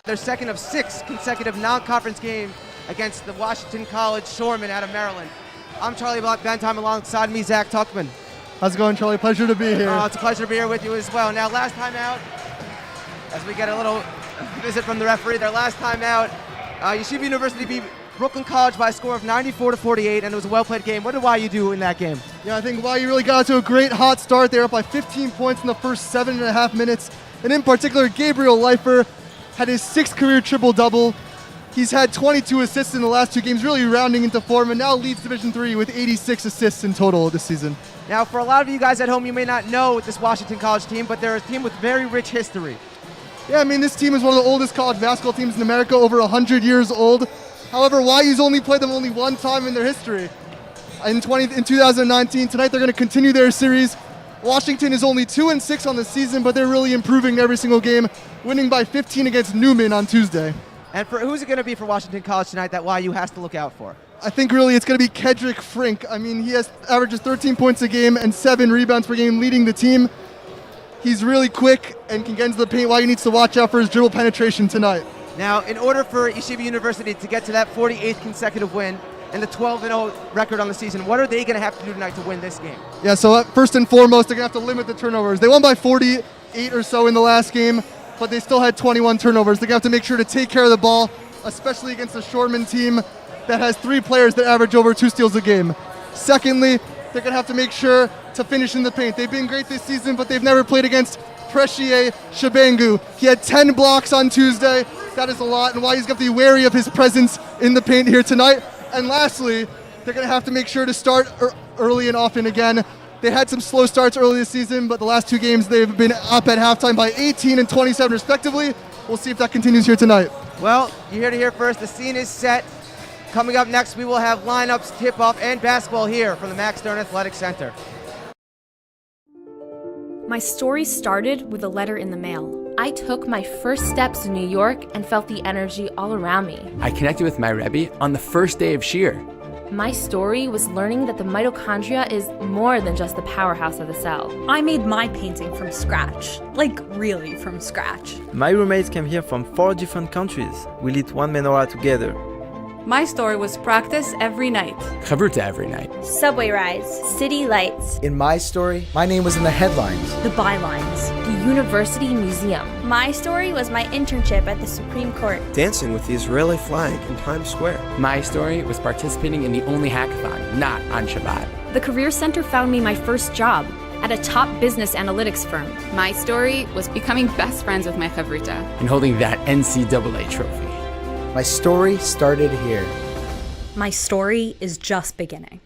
Their second of 6 consecutive non-conference games against the Washington College Shoremen out of Maryland. I'm Charlie Bendheim, alongside me, Zach Tuchman. How's it going, Charlie? Pleasure to be here. It's a pleasure to be here with you as well. Now, last time out, as we get a little visit from the referee, their last time out, Yeshiva University beat Brooklyn College by a score of 94-48, and it was a well-played game. What did YU do in that game? Yeah, I think YU really got to a great hot start. They were up by 15 points in the first 7.5 minutes, and in particular, Gabriel Leifer had his 6th career triple-double. He's had 22 assists in the last 2 games, really rounding into form, and now leads Division III with 86 assists in total this season. Now, for a lot of you guys at home, you may not know this Washington College team, but they're a team with very rich history. Yeah, I mean, this team is one of the oldest college basketball teams in America, over 100 years old. However, YU's only played them only one time in their history. In 2019, tonight they're going to continue their series. Washington is only 2-6 on the season, but they're really improving every single game, winning by 15 against Newman on Tuesday. And for who's it going to be for Washington College tonight that YU has to look out for? I think really it's going to be Kedrick Frink. I mean, he averages 13 points a game and 7 rebounds per game, leading the team. He's really quick and can get into the paint. YU needs to watch out for his dribble penetration tonight. Now, in order for Yeshiva University to get to that 48th consecutive win and the 12-0 record on the season, what are they going to have to do tonight to win this game? Yeah, so first and foremost, they're going to have to limit the turnovers. They won by 48 or so in the last game, but they still had 21 turnovers. They're going to have to make sure to take care of the ball, especially against the Shoremen team that has 3 players that average over 2 steals a game. Secondly, they're going to have to make sure to finish in the paint. They've been great this season, but they've never played against Precier Shabangu. He had 10 blocks on Tuesday. That is a lot, and YU's got to be wary of his presence in the paint here tonight. And lastly, they're going to have to make sure to start early and often again. They had some slow starts early this season, but the last 2 games they've been up at halftime by 18 and 27 respectively. We'll see if that continues here tonight. Well, you're here to hear first. The scene is set. Coming up next, we will have lineups, tip-off, and basketball here from the Max Stern Athletic Center. My story started with a letter in the mail. I took my first steps in New York and felt the energy all around me. I connected with my Rebbe on the first day of Shir. My story was learning that the mitochondria is more than just the powerhouse of the cell. I made my painting from scratch, like really from scratch. My roommates came here from 4 different countries. We lit one menorah together. My story was practice every night. Chavruta every night. Subway rides, city lights. In my story, my name was in the headlines. The bylines. The University Museum. My story was my internship at the Supreme Court. Dancing with the Israeli flag in Times Square. My story was participating in the only hackathon, not on Shabbat. The Career Center found me my first job at a top business analytics firm. My story was becoming best friends with my chavruta. And holding that NCAA trophy. My story started here. My story is just beginning.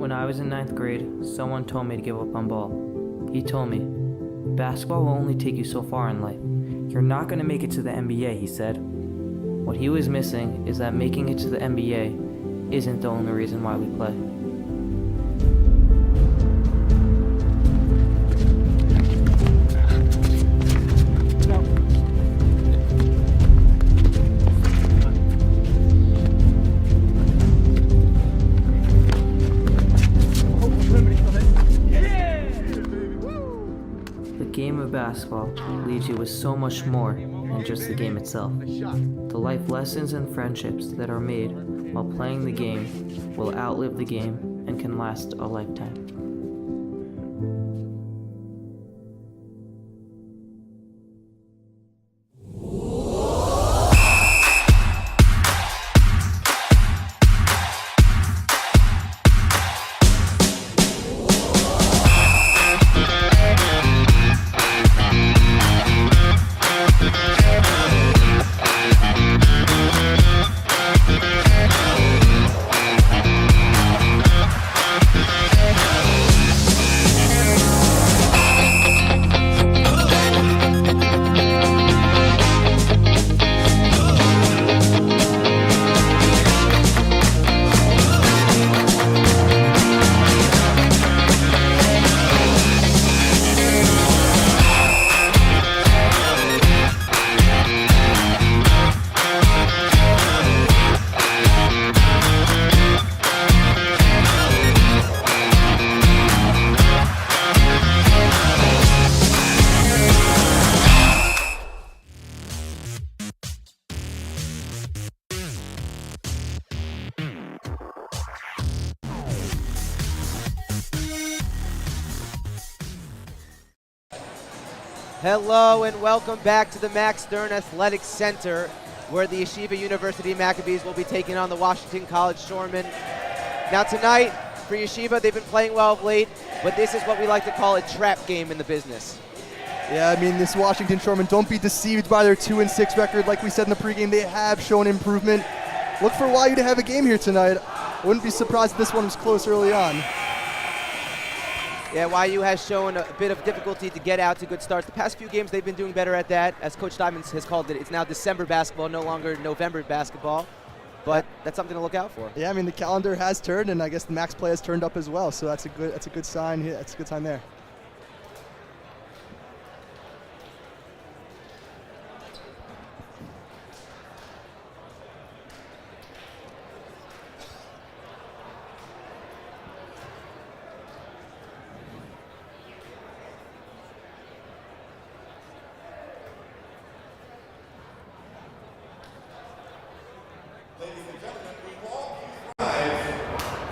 When I was in 9th grade, someone told me to give up on ball. He told me, basketball will only take you so far in life. You're not going to make it to the NBA, he said. What he was missing is that making it to the NBA isn't the only reason why we play. of basketball leaves you with so much more than just the game itself. The life lessons and friendships that are made while playing the game will outlive the game and can last a lifetime. Hello and welcome back to the Max Stern Athletic Center, where the Yeshiva University Maccabees will be taking on the Washington College Shoremen. Now tonight, for Yeshiva, they've been playing well of late, but this is what we like to call a trap game in the business. Yeah, I mean, this Washington Shoremen, don't be deceived by their 2-6 record. Like we said in the pregame, they have shown improvement. Look for YU to have a game here tonight. I wouldn't be surprised if this one was close early on. Yeah, YU has shown a bit of difficulty to get out to good starts. The past few games, they've been doing better at that. As Coach Diamond has called it, it's now December basketball, no longer November basketball. But that's something to look out for. Yeah, I mean, the calendar has turned, and I guess the max play has turned up as well. So that's a good sign here. That's a good sign there.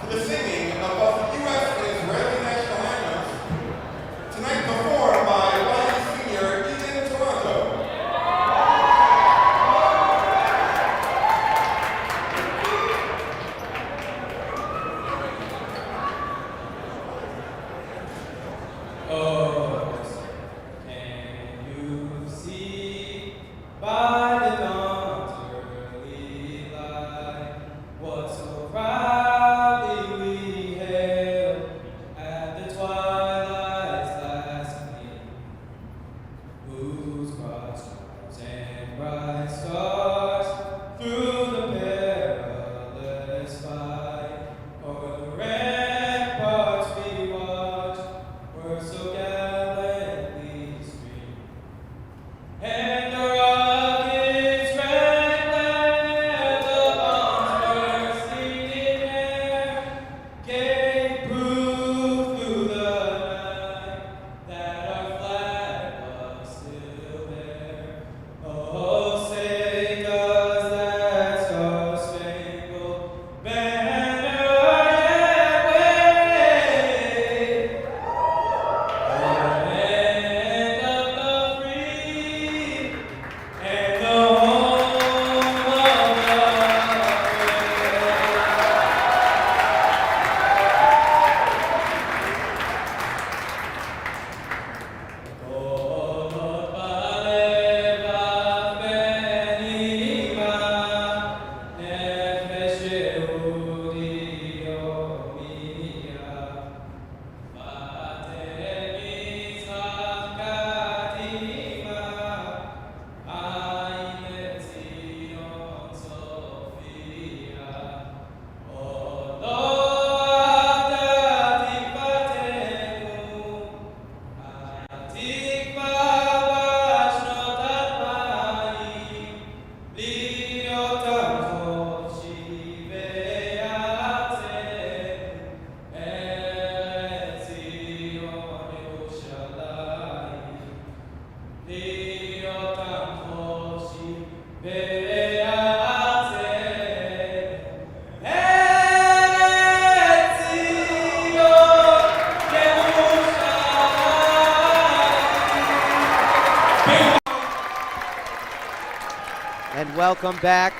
The singing of both the U.S. and Israeli national anthems welcome back.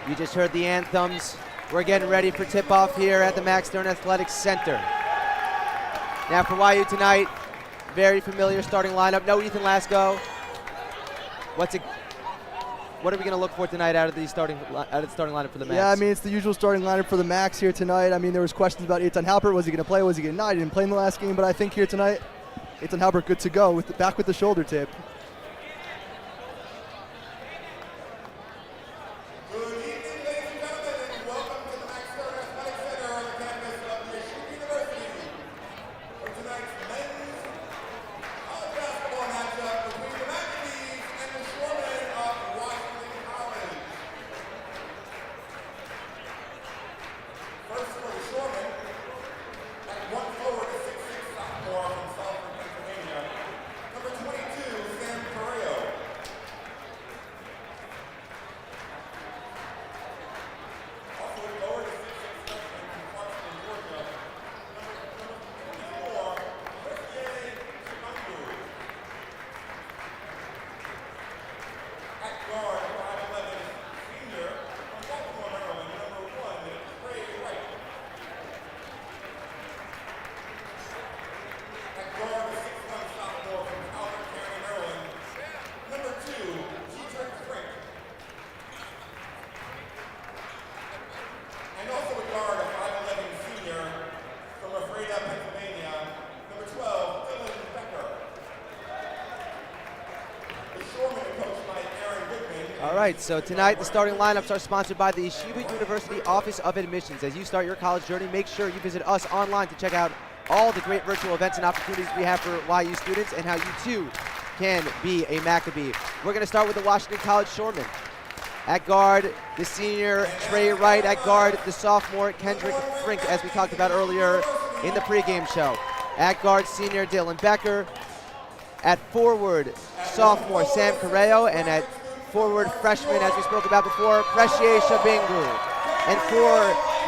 You just heard the anthems. We're getting ready for tip-off here at the Max Stern Athletics Center. Now for YU tonight, very familiar starting lineup. No Ethan Lasko. What are we going to look for tonight out of the starting lineup for the Max? Yeah, I mean, it's the usual starting lineup for the Max here tonight. I mean, there was questions about Eitan Halpert. Was he going to play? Was he going to not? He didn't play in the last game, but I think here tonight, Eitan Halpert good to go, back with the shoulder tape. All right, so tonight the starting lineups are sponsored by the Yeshiva University Office of Admissions. As you start your college journey, make sure you visit us online to check out all the great virtual events and opportunities we have for YU students and how you too can be a Maccabee. We're going to start with the Washington College Shoremen. At guard, the senior Trey Wright. At guard, the sophomore Kendrick Frink, as we talked about earlier in the pregame show. At guard, senior Dylan Becker. At forward, sophomore Sam Carreo. And at forward, freshman, as we spoke about before, Preshiesha Bingu. And for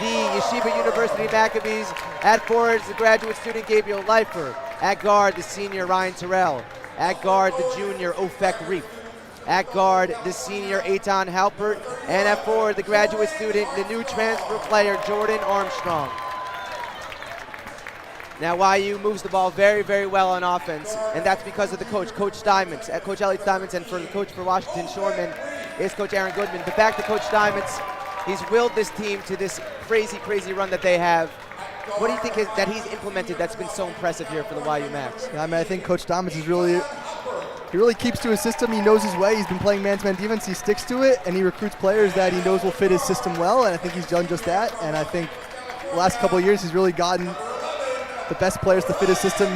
the Yeshiva University Maccabees, at forwards, the graduate student Gabriel Leifer. At guard, the senior Ryan Terrell. At guard, the junior Ofek Reef. At guard, the senior Eitan Halpert. And at forward, the graduate student, the new transfer player, Jordan Armstrong. Now YU moves the ball very, very well on offense, and that's because of the coach, Coach Diamonds, Coach Elliot Diamonds, and for the coach for Washington Shoremen is Coach Aaron Goodman. But back to Coach Diamonds, he's willed this team to this crazy, crazy run that they have. What do you think that he's implemented that's been so impressive here for the YU Max? Yeah, I mean, I think Coach Diamonds is really keeps to his system. He knows his way. He's been playing man-to-man defense. He sticks to it, and he recruits players that he knows will fit his system well, and I think he's done just that. And I think the last couple of years he's really gotten the best players to fit his system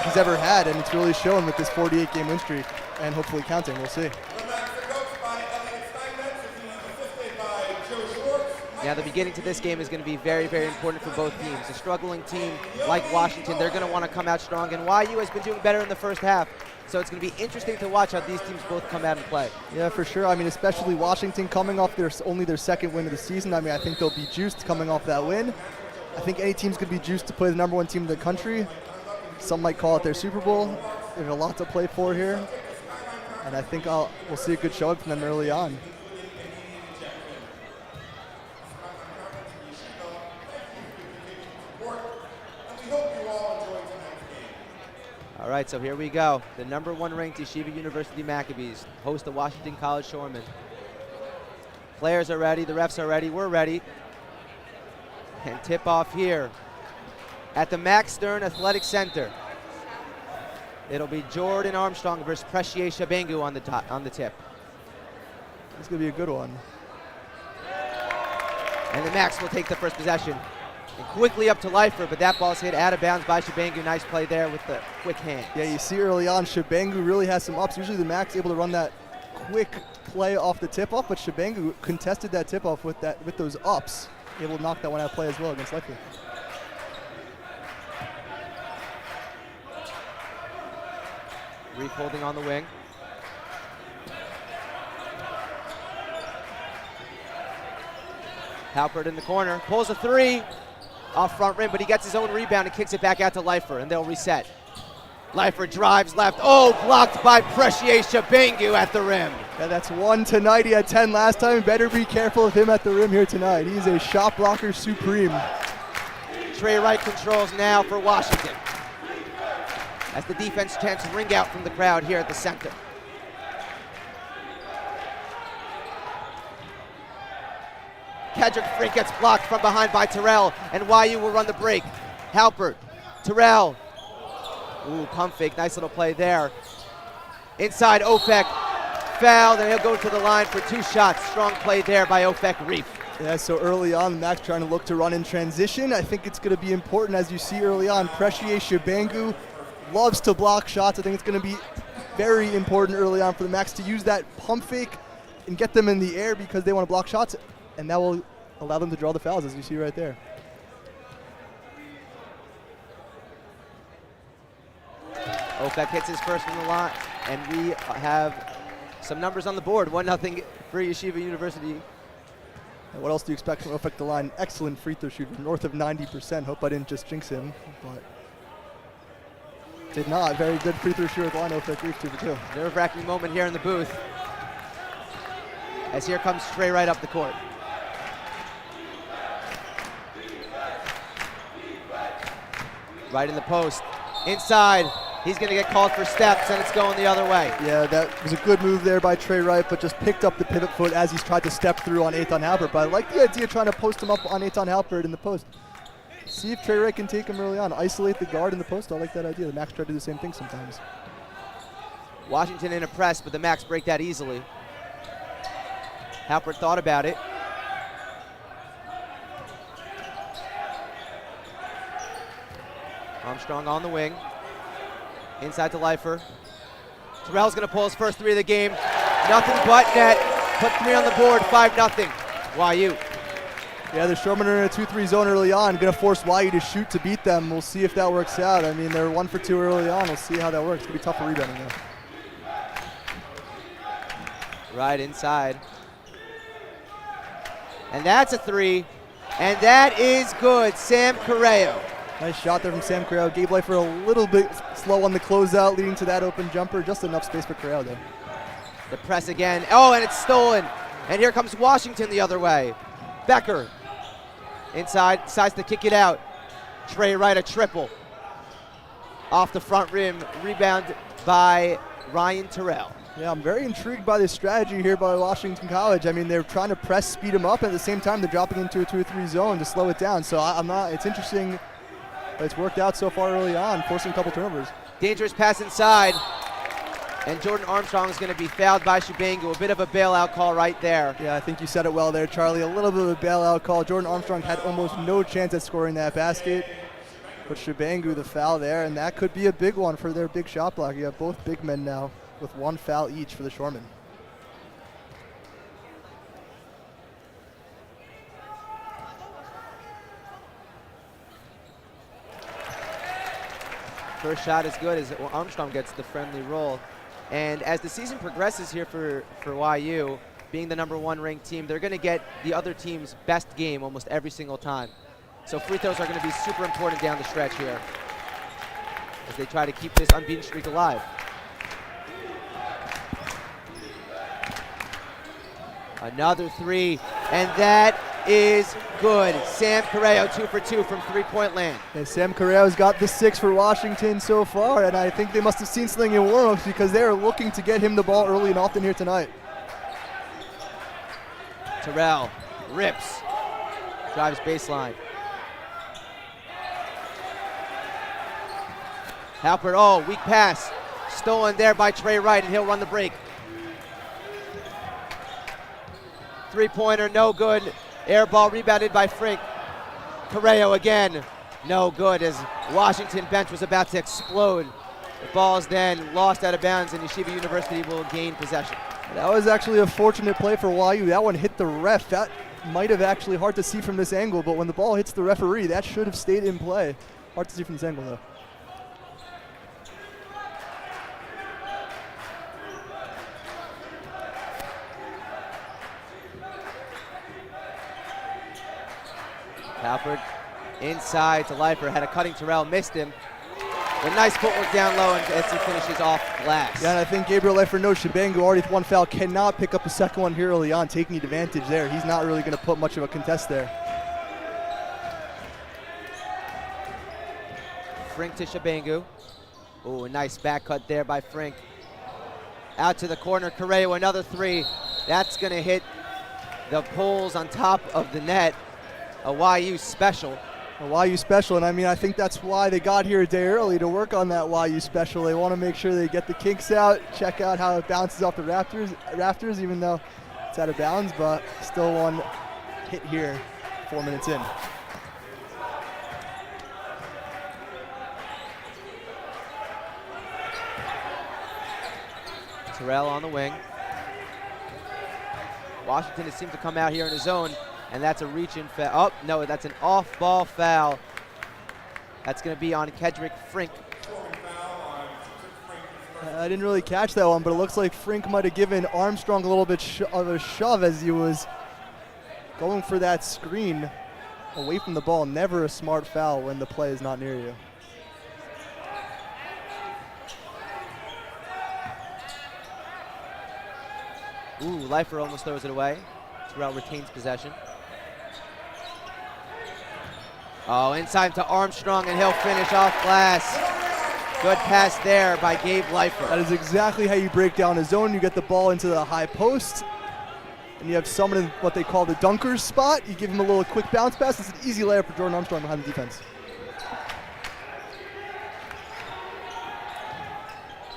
he's ever had, and it's really shown with this 48-game win streak, and hopefully counting. We'll see. Yeah, the beginning to this game is going to be very, very important for both teams. A struggling team like Washington, they're going to want to come out strong, and YU has been doing better in the first half, so it's going to be interesting to watch how these teams both come out and play. Yeah, for sure. I mean, especially Washington coming off only their second win of the season. I mean, I think they'll be juiced coming off that win. I think any team's going to be juiced to play the number one team in the country. Some might call it their Super Bowl. There's a lot to play for here. And I think we'll see a good showing from them early on. All right, so here we go. The number one ranked Yeshiva University Maccabees host the Washington College Shoremen. Players are ready, the refs are ready, we're ready. And tip off here at the Max Stern Athletic Center. It'll be Jordan Armstrong versus Preshiesha Bengu on the tip. It's going to be a good one. And the Max will take the first possession. And quickly up to Leifer, but that ball's hit out of bounds by Shabangu. Nice play there with the quick hand. Yeah, you see early on, Shabangu really has some ups. Usually the Max able to run that quick play off the tip-off, but Shabangu contested that tip-off with those ups. Able to knock that one out of play as well against Leifer. Reef holding on the wing. Halpert in the corner, pulls a three off front rim, but he gets his own rebound and kicks it back out to Leifer, and they'll reset. Leifer drives left. Oh, blocked by Preshiesha Bengu at the rim. Yeah, that's 1 tonight. He had 10 last time. Better be careful of him at the rim here tonight. He's a shot blocker supreme. Trey Wright controls now for Washington, as the defense chants ring out from the crowd here at the center. Kedrick free gets blocked from behind by Terrell, and YU will run the break. Halpert, Terrell. Ooh, pump fake, nice little play there. Inside, Ofek, fouled, and he'll go to the line for 2 shots. Strong play there by Ofek Reef. Yeah, so early on, Max trying to look to run in transition. I think it's going to be important, as you see early on. Precier Shabangu loves to block shots. I think it's going to be very important early on for the Max to use that pump fake and get them in the air because they want to block shots, and that will allow them to draw the fouls, as you see right there. Ofek hits his first from the line, and we have some numbers on the board. 1-0 for Yeshiva University. And what else do you expect from Ofek the line? Excellent free throw shooter, north of 90%. Hope I didn't just jinx him, but did not. Very good free throw shooter at the line. Ofek Reef 2 for 2. Nerve-wracking moment here in the booth, as here comes Trey right up the court. Right in the post, inside. He's going to get called for steps, and it's going the other way. Yeah, that was a good move there by Trey Wright, but just picked up the pivot foot as he's tried to step through on Eitan Halpert. But I like the idea of trying to post him up on Eitan Halpert in the post. See if Trey Wright can take him early on. Isolate the guard in the post. I like that idea. The Max tried to do the same thing sometimes. Washington in a press, but the Max break that easily. Halpert thought about it. Armstrong on the wing. Inside to Leifer. Terrell's going to pull his first 3 of the game. Nothing but net. Put 3 on the board, 5-0. YU. Yeah, the Shoremen are in a 2-3 zone early on. Going to force YU to shoot to beat them. We'll see if that works out. I mean, they're 1 for 2 early on. We'll see how that works. It's going to be tough for rebounding though. Right inside. And that's a 3. And that is good. Sam Correo. Nice shot there from Sam Correo. Gave Leifer a little bit slow on the closeout, leading to that open jumper. Just enough space for Correo there. The press again. Oh, and it's stolen. And here comes Washington the other way. Becker. Inside, decides to kick it out. Trey Wright, a triple. Off the front rim. Rebound by Ryan Terrell. Yeah, I'm very intrigued by this strategy here by Washington College. I mean, they're trying to press, speed him up, and at the same time, they're dropping into a 2-3 zone to slow it down. So it's interesting. But it's worked out so far early on, forcing a couple turnovers. Dangerous pass inside. And Jordan Armstrong is going to be fouled by Shabangu. A bit of a bailout call right there. Yeah, I think you said it well there, Charlie. A little bit of a bailout call. Jordan Armstrong had almost no chance at scoring that basket. But Shabangu, the foul there, and that could be a big one for their big shot block. You have both big men now with 1 foul each for the Shoremen. First shot is good as Armstrong gets the friendly roll. And as the season progresses here for YU, being the #1 ranked team, they're going to get the other team's best game almost every single time. So free throws are going to be super important down the stretch here as they try to keep this unbeaten streak alive. Another 3, and that is good. Sam Correo 2 for 2 from 3-point land. And Sam Correo's got the 6 for Washington so far, and I think they must have seen something in warm-ups because they're looking to get him the ball early and often here tonight. Terrell rips, drives baseline. Halpert, oh, weak pass. Stolen there by Trey Wright, and he'll run the break. 3-pointer, no good. Air ball rebounded by Frink. Correo again, no good as Washington bench was about to explode. The ball is then lost out of bounds, and Yeshiva University will gain possession. That was actually a fortunate play for YU. That one hit the ref. That might have actually hard to see from this angle, but when the ball hits the referee, that should have stayed in play. Hard to see from this angle, though. Halpert inside to Leifer, had a cutting Terrell, missed him. But nice footwork down low as he finishes off glass. Yeah, and I think Gabriel Leifer knows Shabangu already with one foul, cannot pick up a second one here early on, taking advantage there. He's not really going to put much of a contest there. Frink to Shabangu. Ooh, a nice back cut there by Frink. Out to the corner, Correa, another three. That's going to hit the poles on top of the net. A YU special. A YU special, and I mean, I think that's why they got here a day early to work on that YU special. They want to make sure they get the kinks out, check out how it bounces off the rafters, even though it's out of bounds, but still one hit here 4 minutes in. Terrell on the wing. Washington has seemed to come out here in his zone, and that's a reach-in foul. Oh, no, that's an off-ball foul. That's going to be on Kedrick Frink. I didn't really catch that one, but it looks like Frink might have given Armstrong a little bit of a shove as he was going for that screen away from the ball. Never a smart foul when the play is not near you. Ooh, Leifer almost throws it away. Terrell retains possession. Oh, inside to Armstrong, and he'll finish off glass. Good pass there by Gabe Leifer. That is exactly how you break down a zone. You get the ball into the high post, and you have someone in what they call the dunker's spot. You give him a little quick bounce pass. It's an easy layup for Jordan Armstrong behind the defense.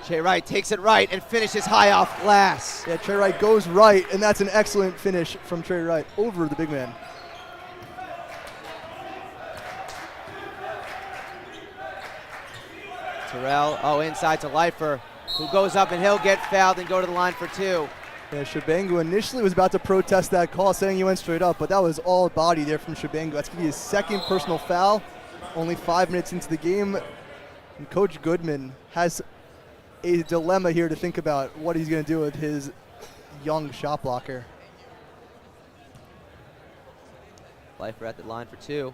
Che Wright takes it right and finishes high off glass. Yeah, Trey Wright goes right, and that's an excellent finish from Trey Wright over the big man. Terrell, inside to Leifer, who goes up, and he'll get fouled and go to the line for two. Yeah, Shabangu initially was about to protest that call, saying he went straight up, but that was all body there from Shabangu. That's going to be his second personal foul, only 5 minutes into the game. And Coach Goodman has a dilemma here to think about what he's going to do with his young shot blocker. Leifer at the line for two.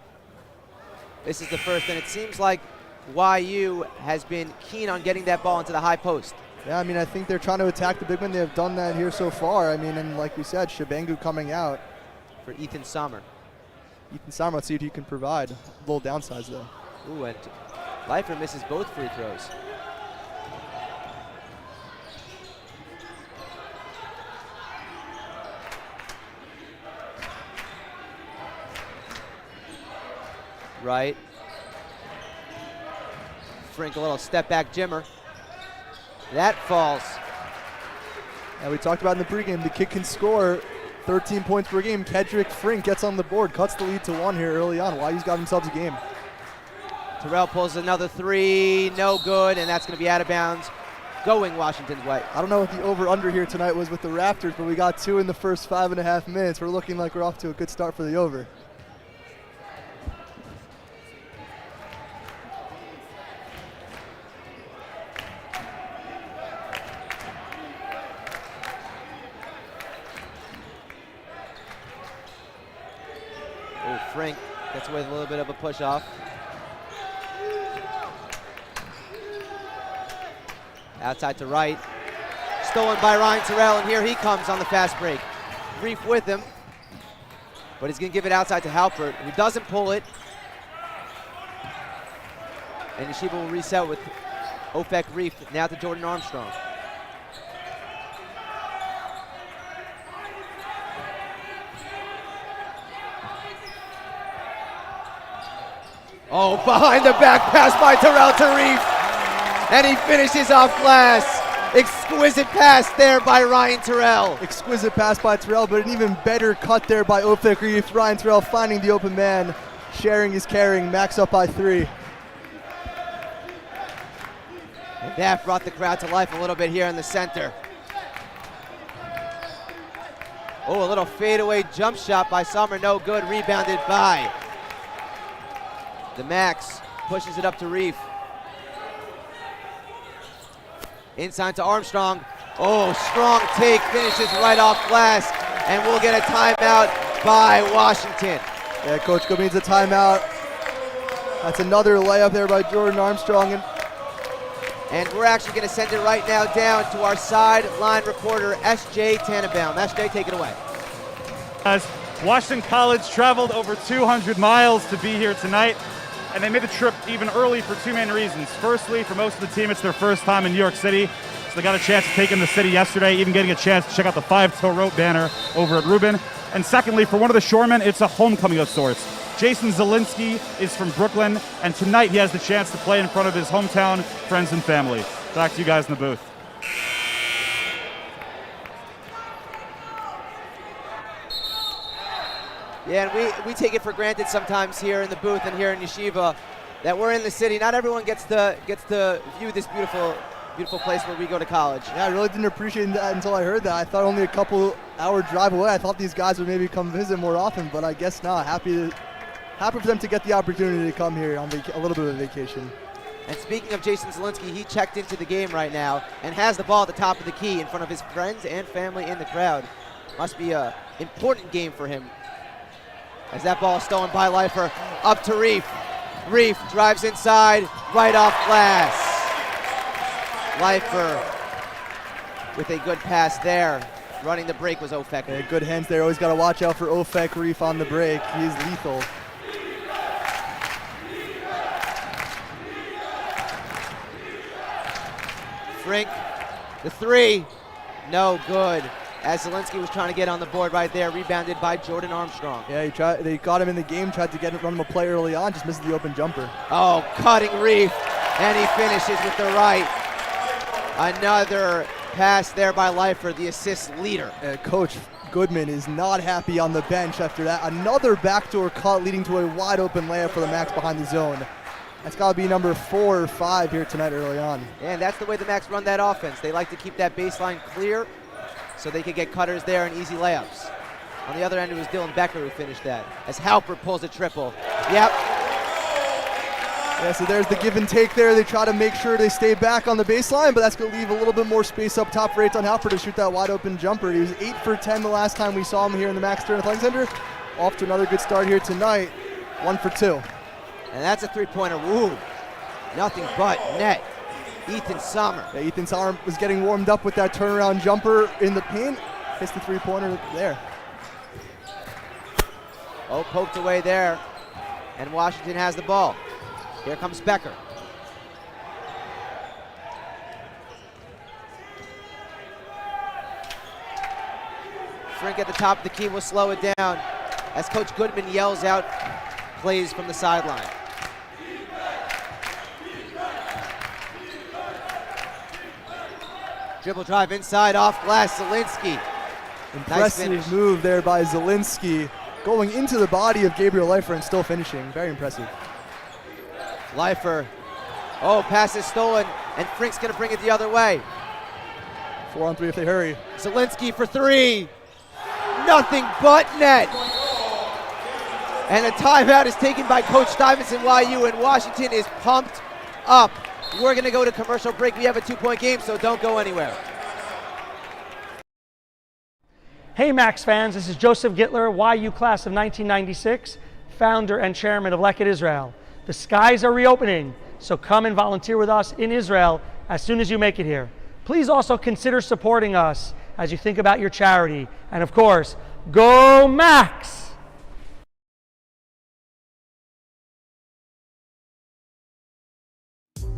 This is the first, and it seems like YU has been keen on getting that ball into the high post. Yeah, I mean, I think they're trying to attack the big man. They have done that here so far. I mean, and like we said, Shabangu coming out. For Ethan Sommer. Let's see if he can provide. A little downsides, though. Ooh, and Leifer misses both free throws. Right. Frink, a little step back jimmer. That falls. Yeah, we talked about in the pregame, the kid can score 13 points per game. Kedrick Frink gets on the board, cuts the lead to 1 here early on. YU's got themselves a game. Terrell pulls another three, no good, and that's going to be out of bounds, going Washington's way. I don't know what the over-under here tonight was with the Raptors, but we got 2 in the first 5.5 minutes. We're looking like we're off to a good start for the over. Frink gets away with a little bit of a push off. Outside to right. Stolen by Ryan Terrell, and here he comes on the fast break. Reef with him, but he's going to give it outside to Halpert, who doesn't pull it. And Yeshiva will reset with Ofek Reef, now to Jordan Armstrong. Oh, behind the back pass by Terrell to Reef. And he finishes off glass. Exquisite pass there by Ryan Terrell. Exquisite pass by Terrell, but an even better cut there by Ofek Reef. Ryan Terrell finding the open man, sharing his carrying, Max up by 3. And that brought the crowd to life a little bit here in the center. Oh, a little fadeaway jump shot by Summer, no good, rebounded by the Max, pushes it up to Reef. Inside to Armstrong. Oh, strong take, finishes right off glass, and we'll get a timeout by Washington. Yeah, Coach Gopin needs a timeout. That's another layup there by Jordan Armstrong. And And we're actually going to send it right now down to our sideline reporter, S.J. Tannenbaum. S.J., take it away. As Washington College traveled over 200 miles to be here tonight, and they made the trip even early for two main reasons. Firstly, for most of the team, it's their first time in New York City, so they got a chance to take in the city yesterday, even getting a chance to check out the 5-toe rope banner over at Rubin. And secondly, for one of the Shoremen, it's a homecoming of sorts. Jason Zielinski is from Brooklyn, and tonight he has the chance to play in front of his hometown friends and family. Back to you guys in the booth. Yeah, and we take it for granted sometimes here in the booth and here in Yeshiva that we're in the city. Not everyone gets to view this beautiful place where we go to college. Yeah, I really didn't appreciate that until I heard that. I thought only a couple hour drive away. I thought these guys would maybe come visit more often, but I guess not. Happy for them to get the opportunity to come here on a little bit of a vacation. And speaking of Jason Zielinski, he checked into the game right now and has the ball at the top of the key in front of his friends and family in the crowd. Must be an important game for him. As that ball is stolen by Leifer, up to Reef. Reef drives inside, right off glass. Leifer with a good pass there. Running the break was Ofek. Yeah, good hands there. Always got to watch out for Ofek Reef on the break. He's lethal. Frink, the three, no good. As Zielinski was trying to get on the board right there, rebounded by Jordan Armstrong. Yeah, they got him in the game, tried to run him a play early on, just missed the open jumper. Oh, cutting Reef, and he finishes with the right. Another pass there by Leifer, the assist leader. Coach Goodman is not happy on the bench after that. Another backdoor cut leading to a wide open layup for the Max behind the zone. That's got to be number 4 or 5 here tonight early on. And that's the way the Max run that offense. They like to keep that baseline clear so they could get cutters there and easy layups. On the other end, it was Dylan Becker who finished that. As Halpert pulls a triple. Yep. Yeah, so there's the give and take there. They try to make sure they stay back on the baseline, but that's going to leave a little bit more space up top for Eitan Halpert to shoot that wide open jumper. He was 8 for 10 the last time we saw him here in the Max Stern Athletic Center. Off to another good start here tonight. 1 for 2. And that's a three-pointer. Woo. Nothing but net. Ethan Sommer. Yeah, Ethan Sommer was getting warmed up with that turnaround jumper in the paint. Hits the three-pointer there. Oh, poked away there. And Washington has the ball. Here comes Becker. Frink at the top of the key will slow it down as Coach Goodman yells out plays from the sideline. Dribble drive inside, off glass, Zielinski. Impressive nice move there by Zielinski, going into the body of Gabriel Leifer and still finishing. Very impressive. Leifer, oh, pass is stolen, and Frink's gonna bring it the other way. 4 on 3 if they hurry. Zielinski for 3. Nothing but net. And a timeout is taken by Coach Stuyvesant YU, and Washington is pumped up. We're going to go to commercial break. We have a 2-point game, so don't go anywhere. Hey Max fans, this is Joseph Gittler, YU class of 1996, founder and chairman of Leket Israel. The skies are reopening, so come and volunteer with us in Israel as soon as you make it here. Please also consider supporting us as you think about your charity. And of course, go Max!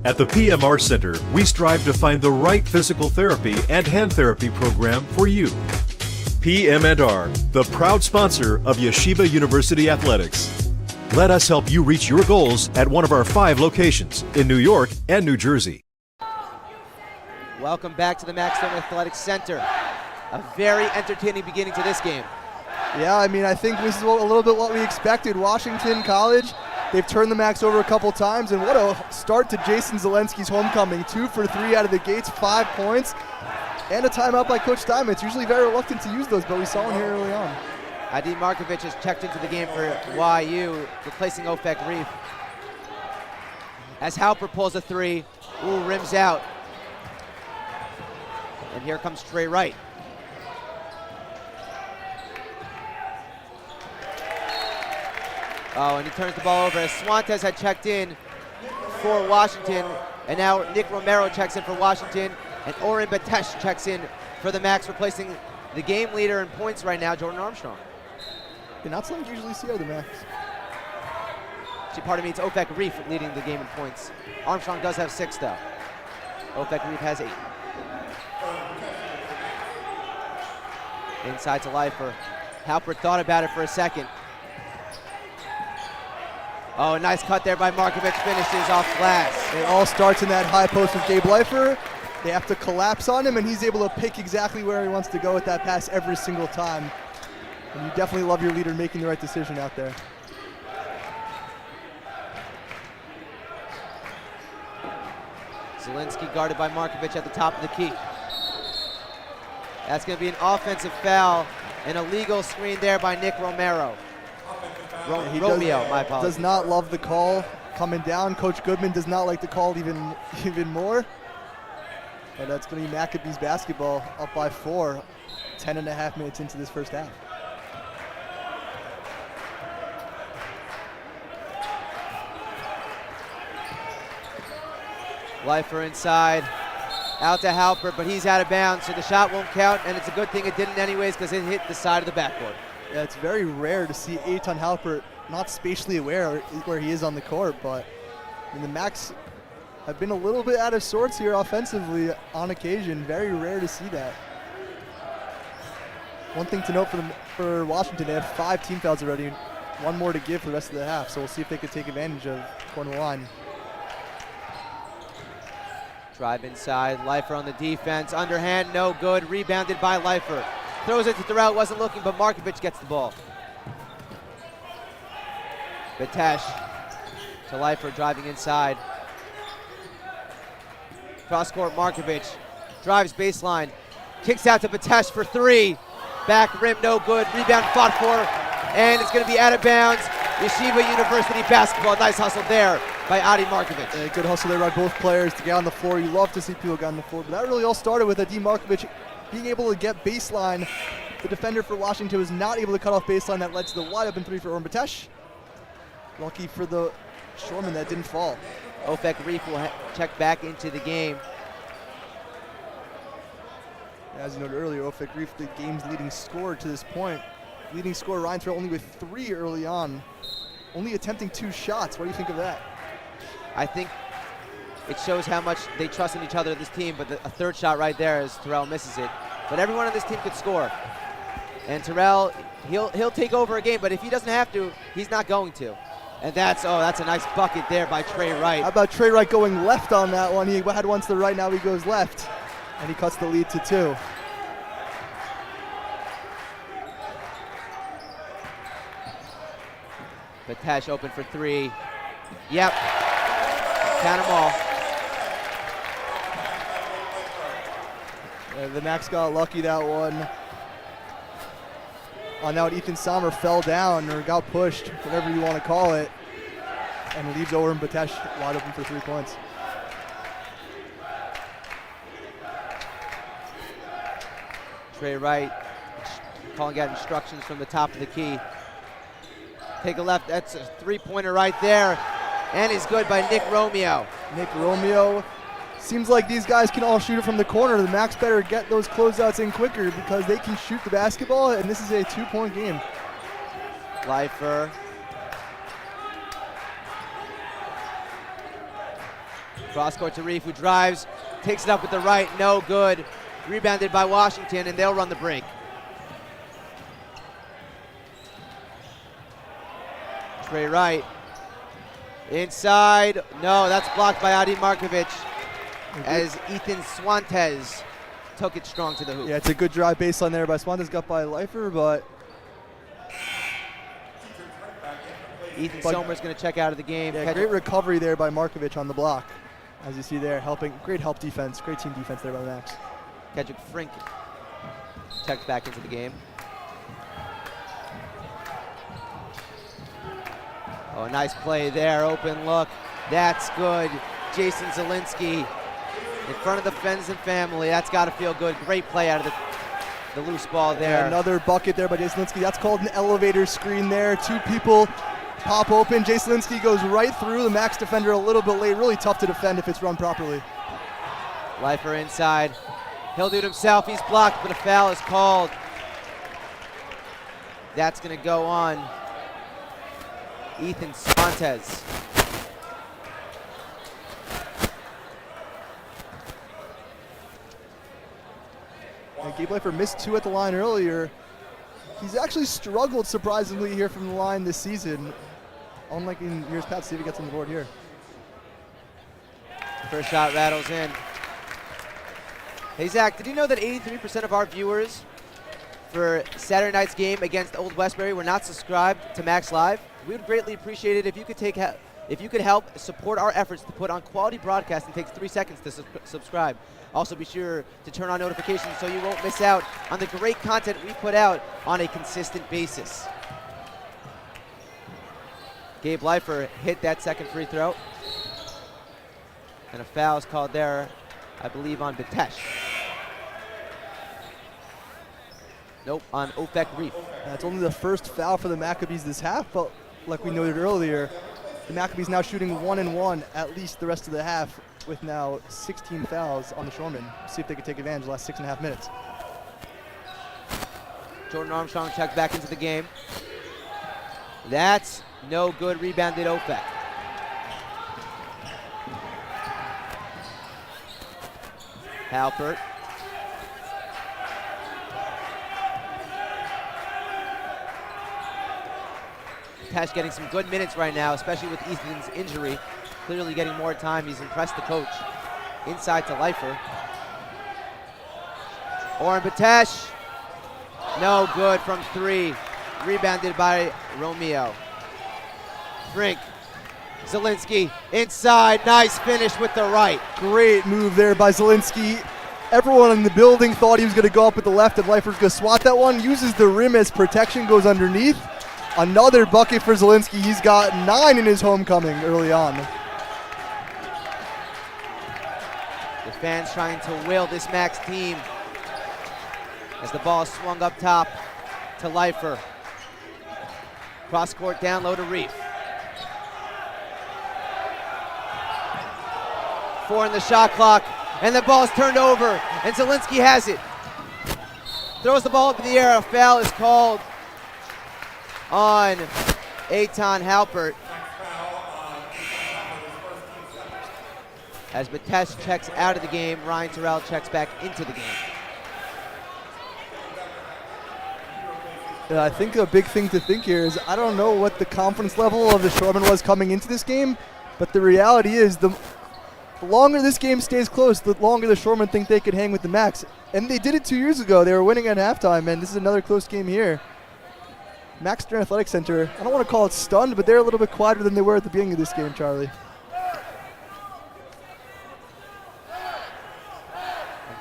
At the PMR Center, we strive to find the right physical therapy and hand therapy program for you. PM&R, the proud sponsor of Yeshiva University Athletics. Let us help you reach your goals at one of our 5 locations in New York and New Jersey. Welcome back to the Max Stern Athletic Center. A very entertaining beginning to this game. Yeah, I mean, I think this is a little bit what we expected. Washington College, they've turned the Max over a couple times, and what a start to Jason Zielinski's homecoming. 2 for 3 out of the gates, 5 points, and a timeout by Coach Steinmetz. It's usually very reluctant to use those, but we saw him here early on. Adi Markovic has checked into the game for YU, replacing Ofek Reef. As Halpert pulls a 3, ooh, rims out. And here comes Trey Wright. Oh, and he turns the ball over as Swantes had checked in for Washington. And now Nick Romero checks in for Washington, and Oren Batesh checks in for the Max, replacing the game leader in points right now, Jordan Armstrong. Yeah, not something you usually see out of the Max. Actually, pardon me, it's Ofek Reef leading the game in points. Armstrong does have 6, though. Ofek Reef has 8. Inside to Leifer. Halpert thought about it for a second. Oh, nice cut there by Markovic, finishes off glass. It all starts in that high post with Gabe Leifer. They have to collapse on him, and he's able to pick exactly where he wants to go with that pass every single time. And you definitely love your leader making the right decision out there. Zielinski guarded by Markovic at the top of the key. That's going to be an offensive foul, an illegal screen there by Nick Romero. Romeo, my apologies. Does not love the call coming down. Coach Goodman does not like the call even more. But that's going to be Maccabees basketball up by 4, 10.5 minutes into this first half. Leifer inside, out to Halpert, but he's out of bounds, so the shot won't count, and it's a good thing it didn't anyways because it hit the side of the backboard. Yeah, it's very rare to see Eitan Halpert not spatially aware where he is on the court, but I mean, the Max have been a little bit out of sorts here offensively on occasion. Very rare to see that. One thing to note for Washington, they have 5 team fouls already, 1 more to give for the rest of the half, so we'll see if they can take advantage of corner line. Drive inside, Leifer on the defense, underhand, no good, rebounded by Leifer. Throws it to Terrell, wasn't looking, but Markovic gets the ball. Batesh to Leifer, driving inside. Cross court, Markovic drives baseline, kicks out to Batesh for 3. Back rim, no good, rebound fought for, and it's going to be out of bounds. Yeshiva University basketball, nice hustle there by Adi Markovic. Good hustle there by both players to get on the floor. You love to see people get on the floor, but that really all started with Adi Markovic being able to get baseline. The defender for Washington was not able to cut off baseline. That led to the wide open 3 for Oren Batesh. Lucky for the Shoremen that didn't fall. Ofek Reef will check back into the game. As you noted earlier, Ofek Reef, the game's leading scorer to this point. Leading scorer Ryan Terrell only with 3 early on. Only attempting 2 shots. What do you think of that? I think it shows how much they trust in each other, this team, but a 3rd shot right there as Terrell misses it. But everyone on this team could score. And Terrell, he'll take over a game, but if he doesn't have to, he's not going to. And that's a nice bucket there by Trey Wright. How about Trey Wright going left on that one? He had one to the right, now he goes left. And he cuts the lead to 2. Batesh open for 3. Yep. Count them all. The Max got lucky that one. On that one, Ethan Sommer fell down or got pushed, whatever you want to call it, and leaves Oren Batesh wide open for 3 points. Trey Wright calling out instructions from the top of the key. Take a left, that's a 3-pointer right there. And is good by Nick Romeo. Nick Romeo. Seems like these guys can all shoot it from the corner. The Max better get those closeouts in quicker because they can shoot the basketball, and this is a 2-point game. Leifer. Cross court to Reef, who drives, takes it up with the right, no good. Rebounded by Washington, and they'll run the break. Trey Wright. Inside, no, that's blocked by Adi Markovic as Ethan Swantes took it strong to the hoop. Yeah, it's a good drive baseline there by Swantes, got by Leifer, but Ethan Sommer's going to check out of the game. Yeah, great recovery there by Markovic on the block. As you see there, great help defense, great team defense there by the Max. Kedrick Frink checked back into the game. Oh, nice play there, open look. That's good. Jason Zielinski in front of the friends and family. That's got to feel good. Great play out of the loose ball there. Yeah, another bucket there by Jason Zielinski. That's called an elevator screen there. 2 people pop open. Jay Zielinski goes right through the Max defender a little bit late. Really tough to defend if it's run properly. Leifer inside. He'll do it himself. He's blocked, but a foul is called. That's going to go on Ethan Swantes. Gabe Leifer missed 2 at the line earlier. He's actually struggled surprisingly here from the line this season. Unlike in years past, see if he gets on the board here. First shot rattles in. Hey Zach, did you know that 83% of our viewers for Saturday night's game against Old Westbury were not subscribed to Max Live? We would greatly appreciate it if you could help support our efforts to put on quality broadcasting. It takes 3 seconds to subscribe. Also be sure to turn on notifications so you won't miss out on the great content we put out on a consistent basis. Gabe Leifer hit that second free throw. And a foul is called there, I believe, on Bitesh. Nope, on Ofek Reef. That's only the first foul for the Maccabees this half, but like we noted earlier, the Maccabees now shooting 1-1 at least the rest of the half, with now 16 fouls on the Shoremen. See if they can take advantage of the last 6.5 minutes. Jordan Armstrong checked back into the game. That's no good. Rebounded Ofek. Halpert. Tash getting some good minutes right now, especially with Ethan's injury. Clearly getting more time. He's impressed the coach. Inside to Leifer. Oren Bitesh. No good from 3. Rebounded by Romeo. Frink. Zielinski inside. Nice finish with the right. Great move there by Zielinski. Everyone in the building thought he was going to go up with the left and Leifer's going to swat that one. Uses the rim as protection, goes underneath. Another bucket for Zielinski. He's got 9 in his homecoming early on. The fans trying to will this Max team as the ball swung up top to Leifer. Cross court down low to Reef. 4 in the shot clock, and the ball's turned over, and Zielinski has it. Throws the ball up in the air. A foul is called on Eitan Halpert as Bitesh checks out of the game. Ryan Terrell checks back into the game. I think a big thing to think here is I don't know what the confidence level of the Shoremen was coming into this game, but the reality is the longer this game stays close, the longer the Shoremen think they could hang with the Max. And they did it 2 years ago. They were winning at halftime, and this is another close game here. Max Stern Athletic Center, I don't want to call it stunned, but they're a little bit quieter than they were at the beginning of this game, Charlie.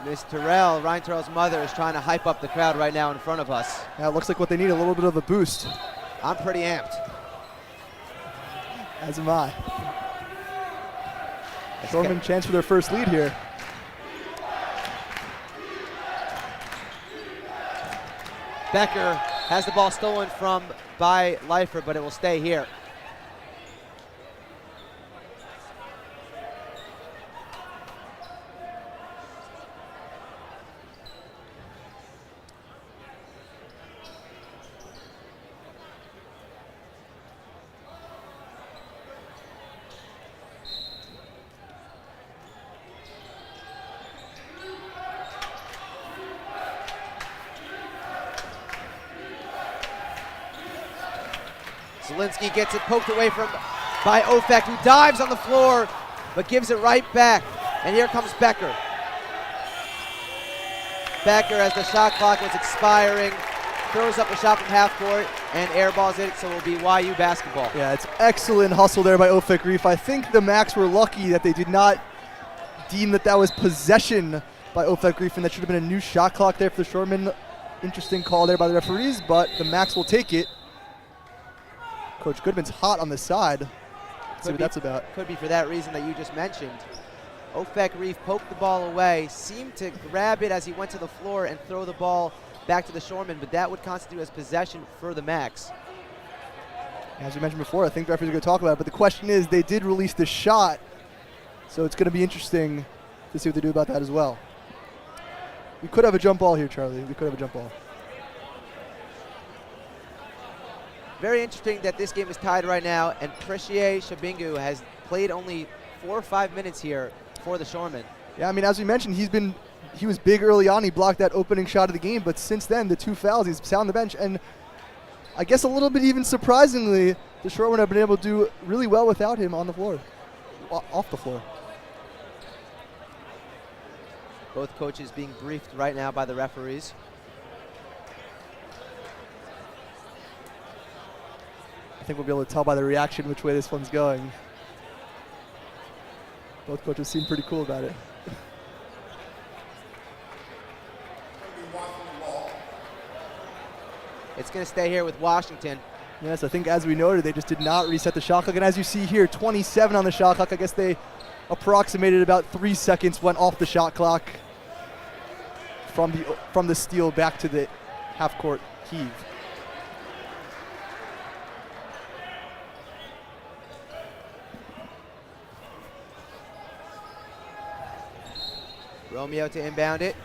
Miss Terrell, Ryan Terrell's mother, is trying to hype up the crowd right now in front of us. Yeah, it looks like what they need, a little bit of a boost. I'm pretty amped. As am I. Shoremen chance for their first lead here. Becker has the ball stolen from by Leifer, but it will stay here. Zielinski gets it poked away from by Ofek, who dives on the floor, but gives it right back. And here comes Becker. Becker, as the shot clock was expiring, throws up a shot from half court and airballs it, so it will be YU basketball. Yeah, it's excellent hustle there by Ofek Reef. I think the Max were lucky that they did not deem that was possession by Ofek Reef, and that should have been a new shot clock there for the Shoremen. Interesting call there by the referees, but the Max will take it. Coach Goodman's hot on the side. Let's see what that's about. Could be for that reason that you just mentioned. Ofek Reef poked the ball away, seemed to grab it as he went to the floor and throw the ball back to the Shoremen, but that would constitute as possession for the Max. As we mentioned before, I think the referees are going to talk about it, but the question is, they did release the shot, so it's going to be interesting to see what they do about that as well. We could have a jump ball here, Charlie. We could have a jump ball. Very interesting that this game is tied right now, and Precier Shabingu has played only 4 or 5 minutes here for the Shoremen. Yeah, I mean, as we mentioned, he was big early on. He blocked that opening shot of the game, but since then, the 2 fouls, he's sat on the bench, and I guess a little bit even surprisingly, the Shoremen have been able to do really well without him on the floor, off the floor. Both coaches being briefed right now by the referees. I think we'll be able to tell by the reaction which way this one's going. Both coaches seem pretty cool about it. It's going to stay here with Washington. Yes, I think as we noted, they just did not reset the shot clock. And as you see here, 27 on the shot clock. I guess they approximated about 3 seconds went off the shot clock from the steal back to the half-court heave. Romeo to inbound it.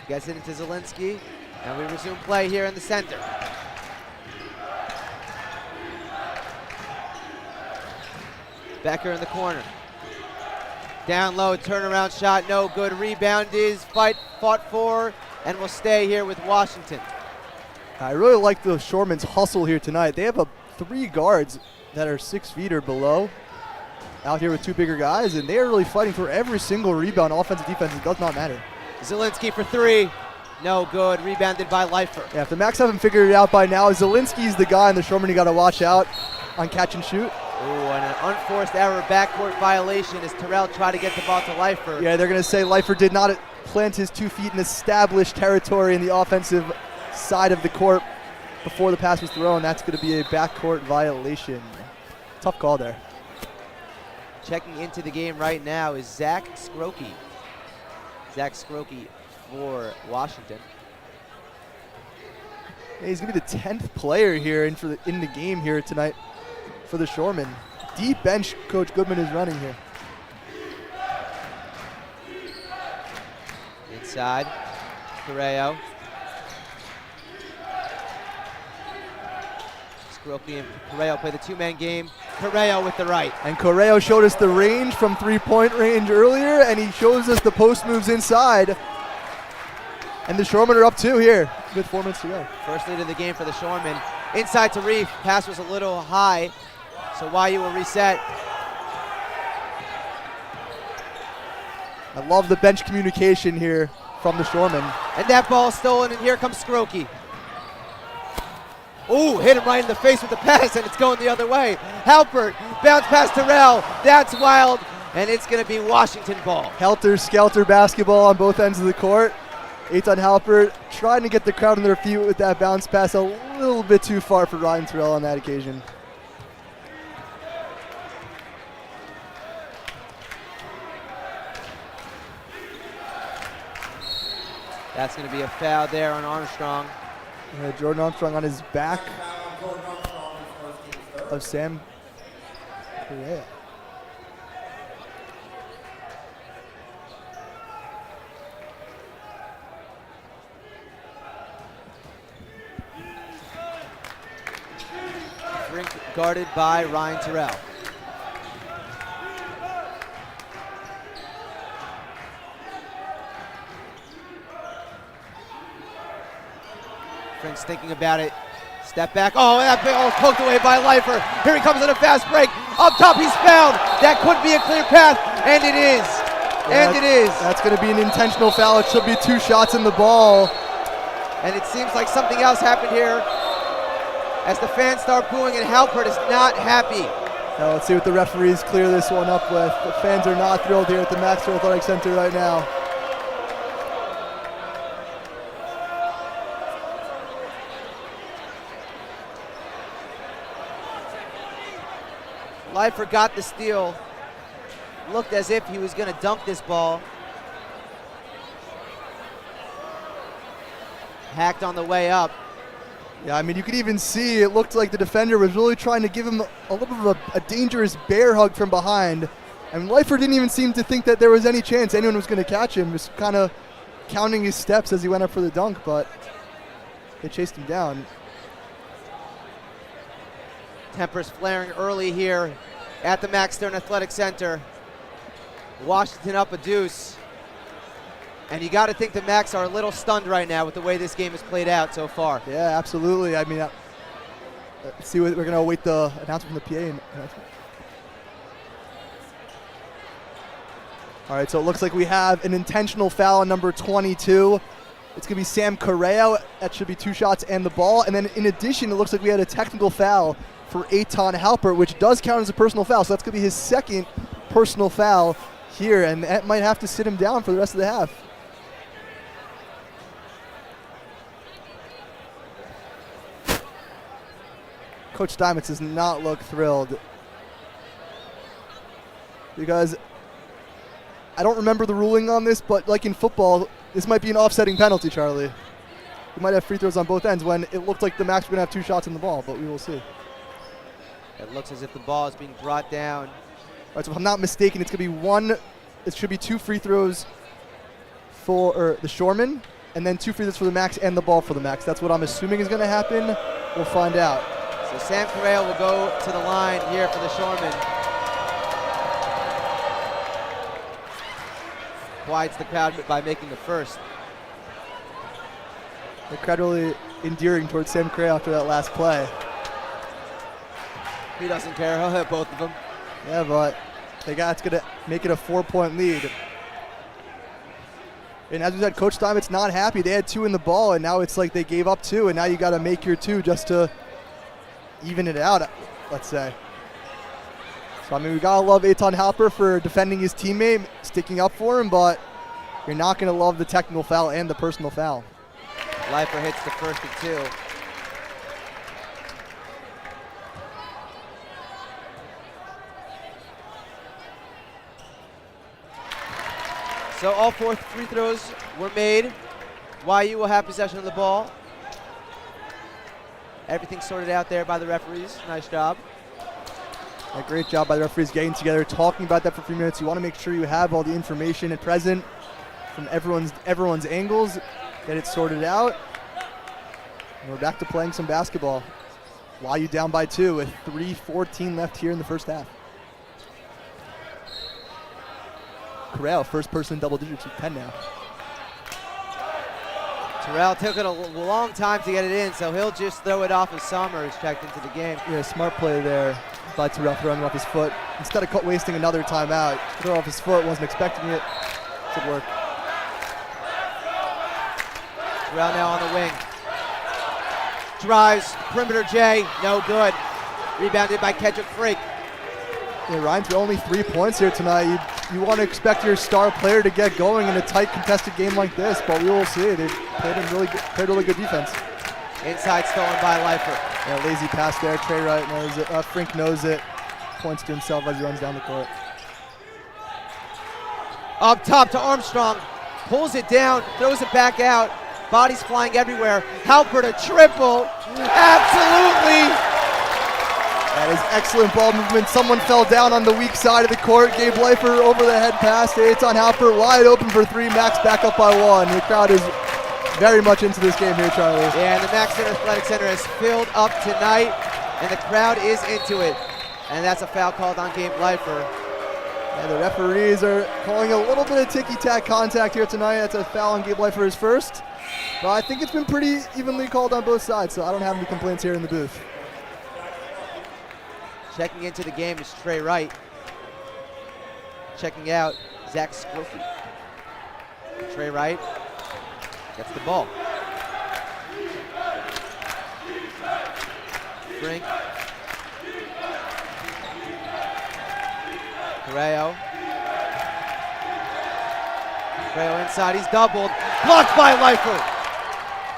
Gets it into Zielinski. And we resume play here in the center. Becker in the corner. Down low, turnaround shot, no good. Rebound is fought for, and will stay here with Washington. I really like the Shoremen's hustle here tonight. They have 3 guards that are 6 feet or below out here with 2 bigger guys, and they are really fighting for every single rebound, offensive, defense. It does not matter. Zielinski for 3. No good. Rebounded by Leifer. Yeah, if the Macs haven't figured it out by now, Zielinski's the guy in the Shoremen you got to watch out on catch and shoot. Oh, and an unforced error backcourt violation as Terrell tried to get the ball to Leifer. Yeah, they're going to say Leifer did not plant his 2 feet in established territory in the offensive side of the court before the pass was thrown. That's going to be a backcourt violation. Tough call there. Checking into the game right now is Zach Scrokey. Zach Scrokey for Washington. Yeah, he's going to be the 10th player here in the game here tonight for the Shoremen. Deep bench Coach Goodman is running here. Inside, Correo. Scrokey and Correo play the 2-man game. Correo with the right. And Correo showed us the range from 3-point range earlier, and he shows us the post moves inside. And the Shoremen are up 2 here with 4 minutes to go. First lead of the game for the Shoremen. Inside to Reef. Pass was a little high, so YU will reset. I love the bench communication here from the Shoremen. And that ball stolen, and here comes Scrokey. Ooh, hit him right in the face with the pass, and it's going the other way. Halpert, bounce past Terrell. That's wild, and it's going to be Washington ball. Helter-skelter basketball on both ends of the court. Eitan Halpert trying to get the crowd on their feet with that bounce pass, a little bit too far for Ryan Terrell on that occasion. That's going to be a foul there on Armstrong. Jordan Armstrong on his back of Sam Correa. Frink guarded by Ryan Terrell. Frink's thinking about it. Step back. Oh, that ball poked away by Leifer. Here he comes on a fast break. Up top, he's fouled. That could be a clear path, and it is. Yeah, and it is. That's going to be an intentional foul. It should be 2 shots in the ball. And it seems like something else happened here as the fans start booing, and Halpert is not happy. Now let's see what the referees clear this one up with. The fans are not thrilled here at the Maxwell Athletic Center right now. Leifer got the steal. Looked as if he was going to dunk this ball. Hacked on the way up. Yeah, I mean, you could even see it looked like the defender was really trying to give him a little bit of a dangerous bear hug from behind. And Leifer didn't even seem to think that there was any chance anyone was going to catch him. Just kind of counting his steps as he went up for the dunk, but they chased him down. Tempers flaring early here at the Max Stern Athletic Center. Washington up a deuce. And you got to think the Max are a little stunned right now with the way this game has played out so far. Yeah, absolutely. I mean, see what we're going to await the announcement from the PA. All right, so it looks like we have an intentional foul on number 22. It's going to be Sam Correa. That should be 2 shots and the ball. And then in addition, it looks like we had a technical foul for Eitan Halpert, which does count as a personal foul. So that's going to be his second personal foul here, and that might have to sit him down for the rest of the half. Coach Steinmetz does not look thrilled because I don't remember the ruling on this, but like in football, this might be an offsetting penalty, Charlie. We might have free throws on both ends when it looked like the Max were going to have 2 shots in the ball, but we will see. It looks as if the ball is being brought down. All right, so if I'm not mistaken, it's going to be it should be 2 free throws for the Shoremen, and then 2 free throws for the Max and the ball for the Max. That's what I'm assuming is going to happen. We'll find out. So Sam Correa will go to the line here for the Shoremen. Quiets the crowd by making the first. The crowd really endearing towards Sam Correa after that last play. He doesn't care. He'll hit both of them. Yeah, but it's going to make it a 4-point lead. And as we said, Coach Steinmetz not happy. They had 2 in the ball, and now it's like they gave up 2, and now you got to make your 2 just to even it out, let's say. So, I mean, we got to love Eitan Halpert for defending his teammate, sticking up for him, but you're not going to love the technical foul and the personal foul. Leifer hits the first of 2. So all 4 free throws were made. YU will have possession of the ball. Everything sorted out there by the referees. Nice job. A great job by the referees getting together, talking about that for a few minutes. You want to make sure you have all the information and present from everyone's angles, get it sorted out. And we're back to playing some basketball. YU down by 2 with 3:14 left here in the first half. Corral, first person in double digits with 10 now. Terrell took it a long time to get it in, so he'll just throw it off as Summers checked into the game. Yeah, smart play there by Terrell, throwing it off his foot. Instead of wasting another timeout, throw off his foot, wasn't expecting it. Should work. Terrell now on the wing. Drives, perimeter J, no good. Rebounded by Kedrick Frake. Yeah, Ryan, for only 3 points here tonight. You want to expect your star player to get going in a tight contested game like this, but we will see. They've played really good defense. Inside stolen by Leifer. Yeah, lazy pass there. Trey Wright knows it. Frink knows it. Points to himself as he runs down the court. Up top to Armstrong. Pulls it down, throws it back out. Bodies flying everywhere. Halpert a triple. Absolutely. That is excellent ball movement. Someone fell down on the weak side of the court. Gave Leifer over the head pass. Eitan Halpert wide open for 3. Max back up by 1. The crowd is very much into this game here, Charlie. Yeah, and the Max Center Athletic Center is filled up tonight, and the crowd is into it. And that's a foul called on Gabe Leifer. Yeah, the referees are calling a little bit of ticky-tack contact here tonight. That's a foul on Gabe Leifer, his first. But I think it's been pretty evenly called on both sides, so I don't have any complaints here in the booth. Checking into the game is Trey Wright. Checking out Zach Scroffy. Trey Wright gets the ball. Frink. Correa. Correa inside, he's doubled. Blocked by Leifer.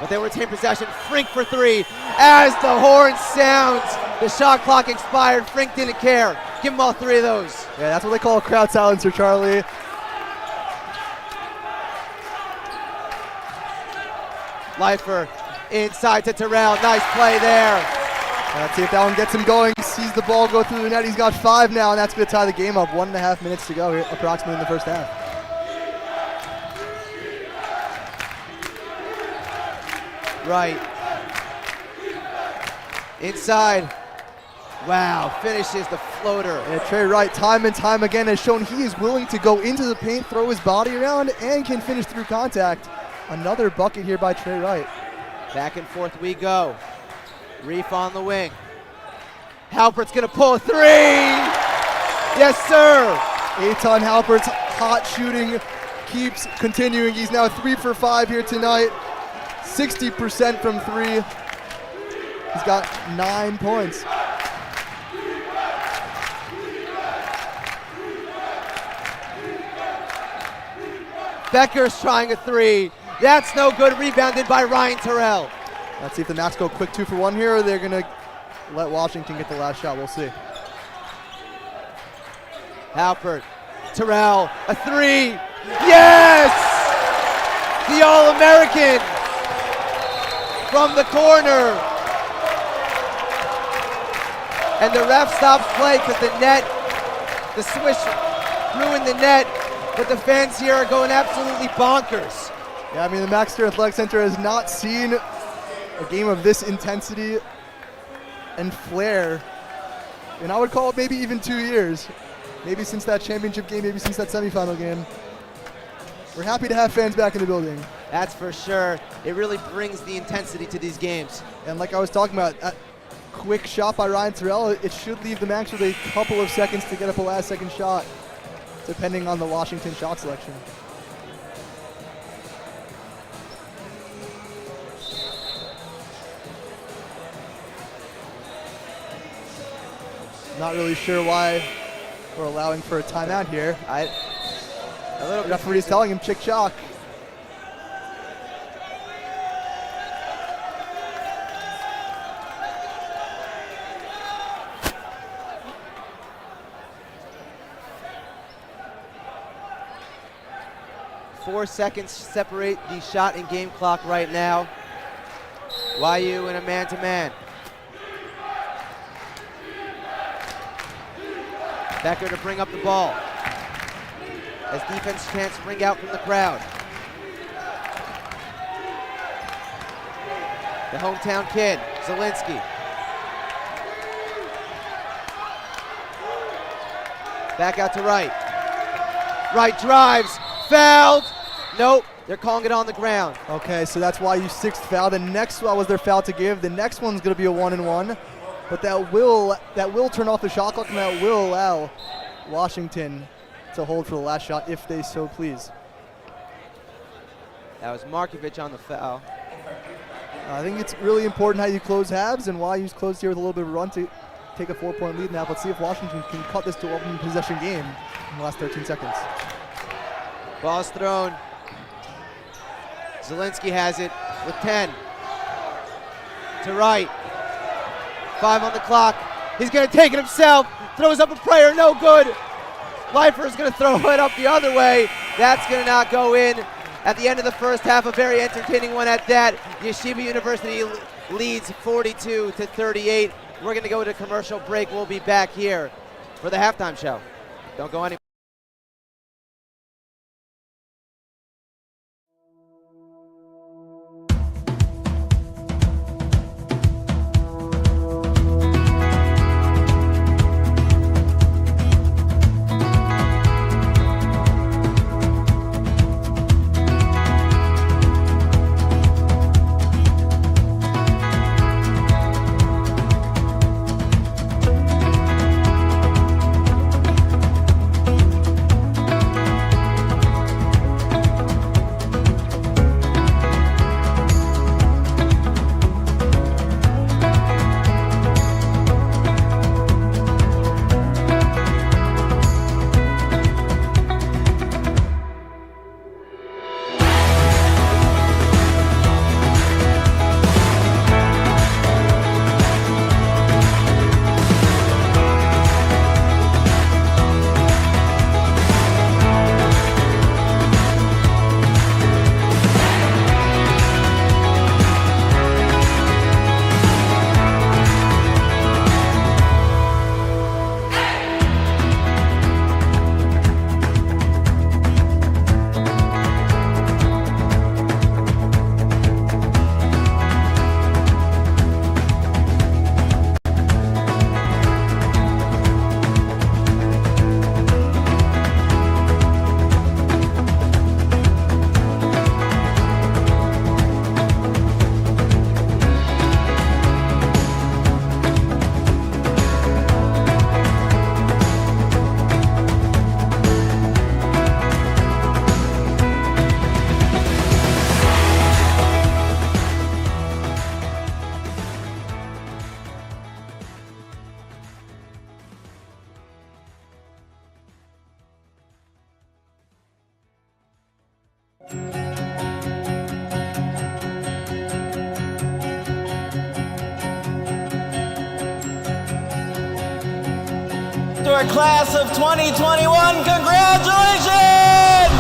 But they retain possession. Frink for 3. As the horn sounds, the shot clock expired. Frink didn't care. Give him all 3 of those. Yeah, that's what they call a crowd silencer, Charlie. Leifer Inside to Terrell. Nice play there. Let's see if that one gets him going. Sees the ball go through the net. He's got 5 now, and that's going to tie the game up. 1.5 minutes to go here, approximately in the first half. Right. Inside. Wow, finishes the floater. Yeah, Trey Wright, time and time again, has shown he is willing to go into the paint, throw his body around, and can finish through contact. Another bucket here by Trey Wright. Back and forth we go. Reef on the wing. Halpert's gonna pull a 3. Yes, sir. Eitan Halpert's hot shooting keeps continuing. He's now 3 for 5 here tonight. 60% from 3. He's got 9 points. Becker's trying a 3. That's no good. Rebounded by Ryan Terrell. Let's see if the Macs go quick 2 for 1 here, or they're going to let Washington get the last shot. We'll see. Halpert, Terrell, a 3. Yes! The All-American from the corner. And the ref stops play because the net, the swish ruined the net, but the fans here are going absolutely bonkers. Yeah, I mean, the Maxter Athletic Center has not seen a game of this intensity and flair, and I would call it maybe even 2 years. Maybe since that championship game, maybe since that semifinal game. We're happy to have fans back in the building. That's for sure. It really brings the intensity to these games. And like I was talking about, a quick shot by Ryan Terrell, it should leave the Max with a couple of seconds to get up a last-second shot, depending on the Washington shot selection. Not really sure why we're allowing for a timeout here. The referee's telling him chick shock. Four seconds separate the shot and game clock right now. YU in a man-to-man. Becker to bring up the ball. As defense chants ring out from the crowd. The hometown kid, Zielinski. Back out to Wright. Wright drives, fouled. Nope, they're calling it on the ground. Okay, so that's why you 6th foul. The next foul was their foul to give. The next one's going to be a 1-and-1. But that will turn off the shot clock, and that will allow Washington to hold for the last shot if they so please. That was Markovich on the foul. I think it's really important how you close halves, and YU's closed here with a little bit of a run to take a 4-point lead now. Let's see if Washington can cut this to open possession game in the last 13 seconds. Ball's thrown. Zielinski has it with 10. To Wright. 5 on the clock. He's going to take it himself. Throws up a prayer, no good. Leifer is going to throw it up the other way. That's going to not go in. At the end of the first half, a very entertaining one at that. Yeshiva University leads 42-38. We're going to go to commercial break. We'll be back here for the halftime show. Don't go anywhere. To our class of 2021, congratulations!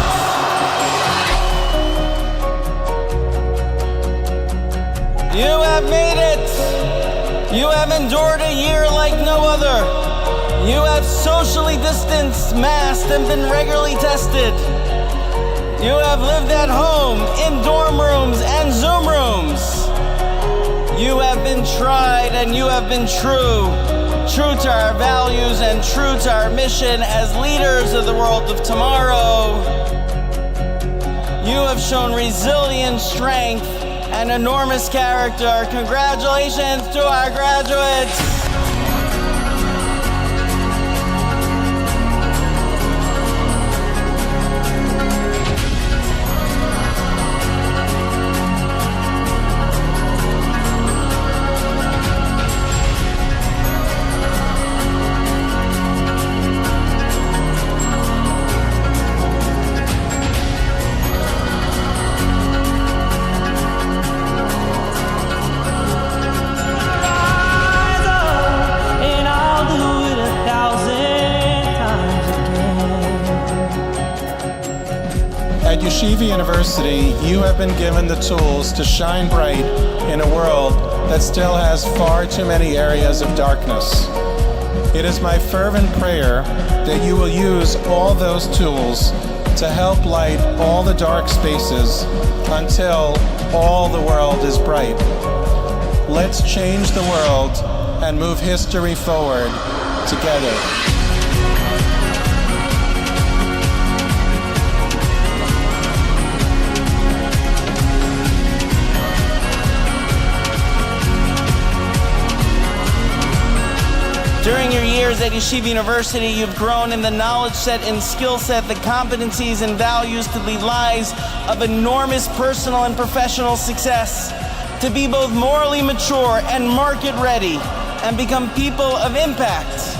You have made it! You have endured a year like no other. You have socially distanced, masked, and been regularly tested. You have lived at home, in dorm rooms and Zoom rooms. You have been tried and you have been true to our values and true to our mission as leaders of the world of tomorrow. You have shown resilience, strength, and enormous character. Congratulations to our graduates. At Yeshiva University, you have been given the tools to shine bright in a world that still has far too many areas of darkness. It is my fervent prayer that you will use all those tools to help light all the dark spaces until all the world is bright. Let's change the world and move history forward together. During your years at Yeshiva University, you've grown in the knowledge set and skill set, the competencies and values to lead lives of enormous personal and professional success, to be both morally mature and market ready, and become people of impact.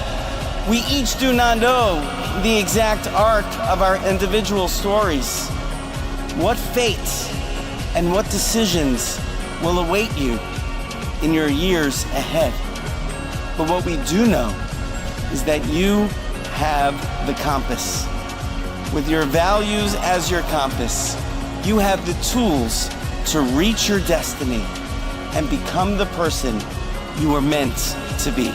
We each do not know the exact arc of our individual stories. What fate and what decisions will await you in your years ahead? But what we do know is that you have the compass. With your values as your compass, you have the tools to reach your destiny and become the person you were meant to be.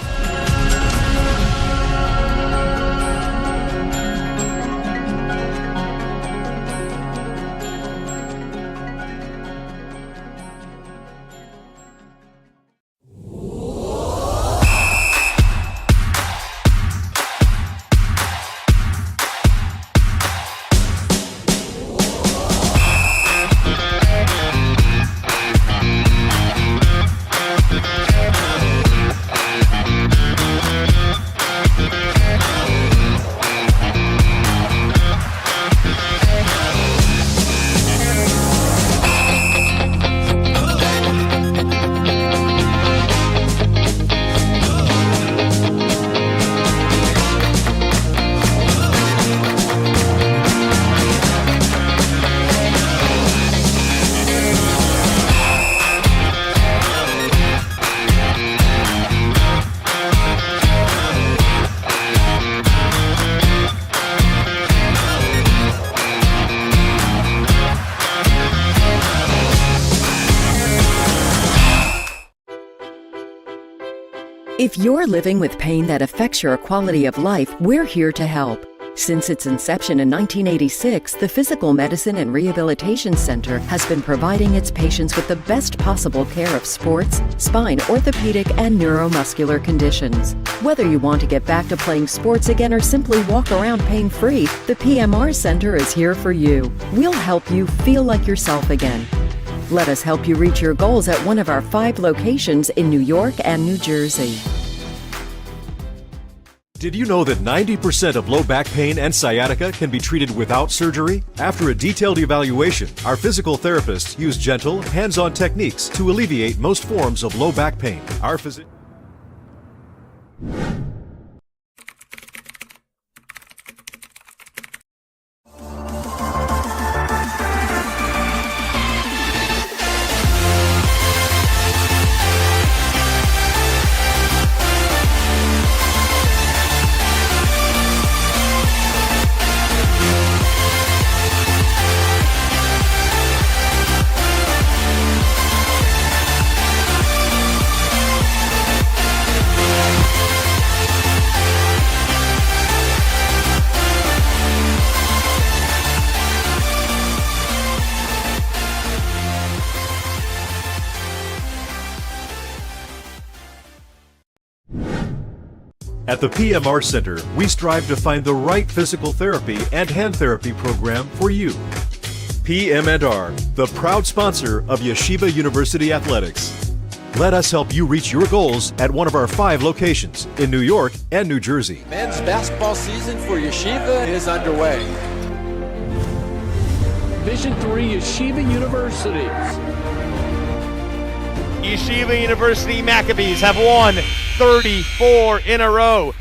If you're living with pain that affects your quality of life, we're here to help. Since its inception in 1986, the Physical Medicine and Rehabilitation Center has been providing its patients with the best possible care of sports, spine, orthopedic, and neuromuscular conditions. Whether you want to get back to playing sports again or simply walk around pain-free, the PMR Center is here for you. We'll help you feel like yourself again. Let us help you reach your goals at one of our 5 locations in New York and New Jersey. Did you know that 90% of low back pain and sciatica can be treated without surgery? After a detailed evaluation, our physical therapists use gentle, hands-on techniques to alleviate most forms of low back pain. Our physicians. At the PMR Center, we strive to find the right physical therapy and hand therapy program for you. PM&R, the proud sponsor of Yeshiva University Athletics. Let us help you reach your goals at one of our 5 locations in New York and New Jersey. Men's basketball season for Yeshiva is underway. Division III Yeshiva University. Yeshiva University Maccabees have won 34 in a row.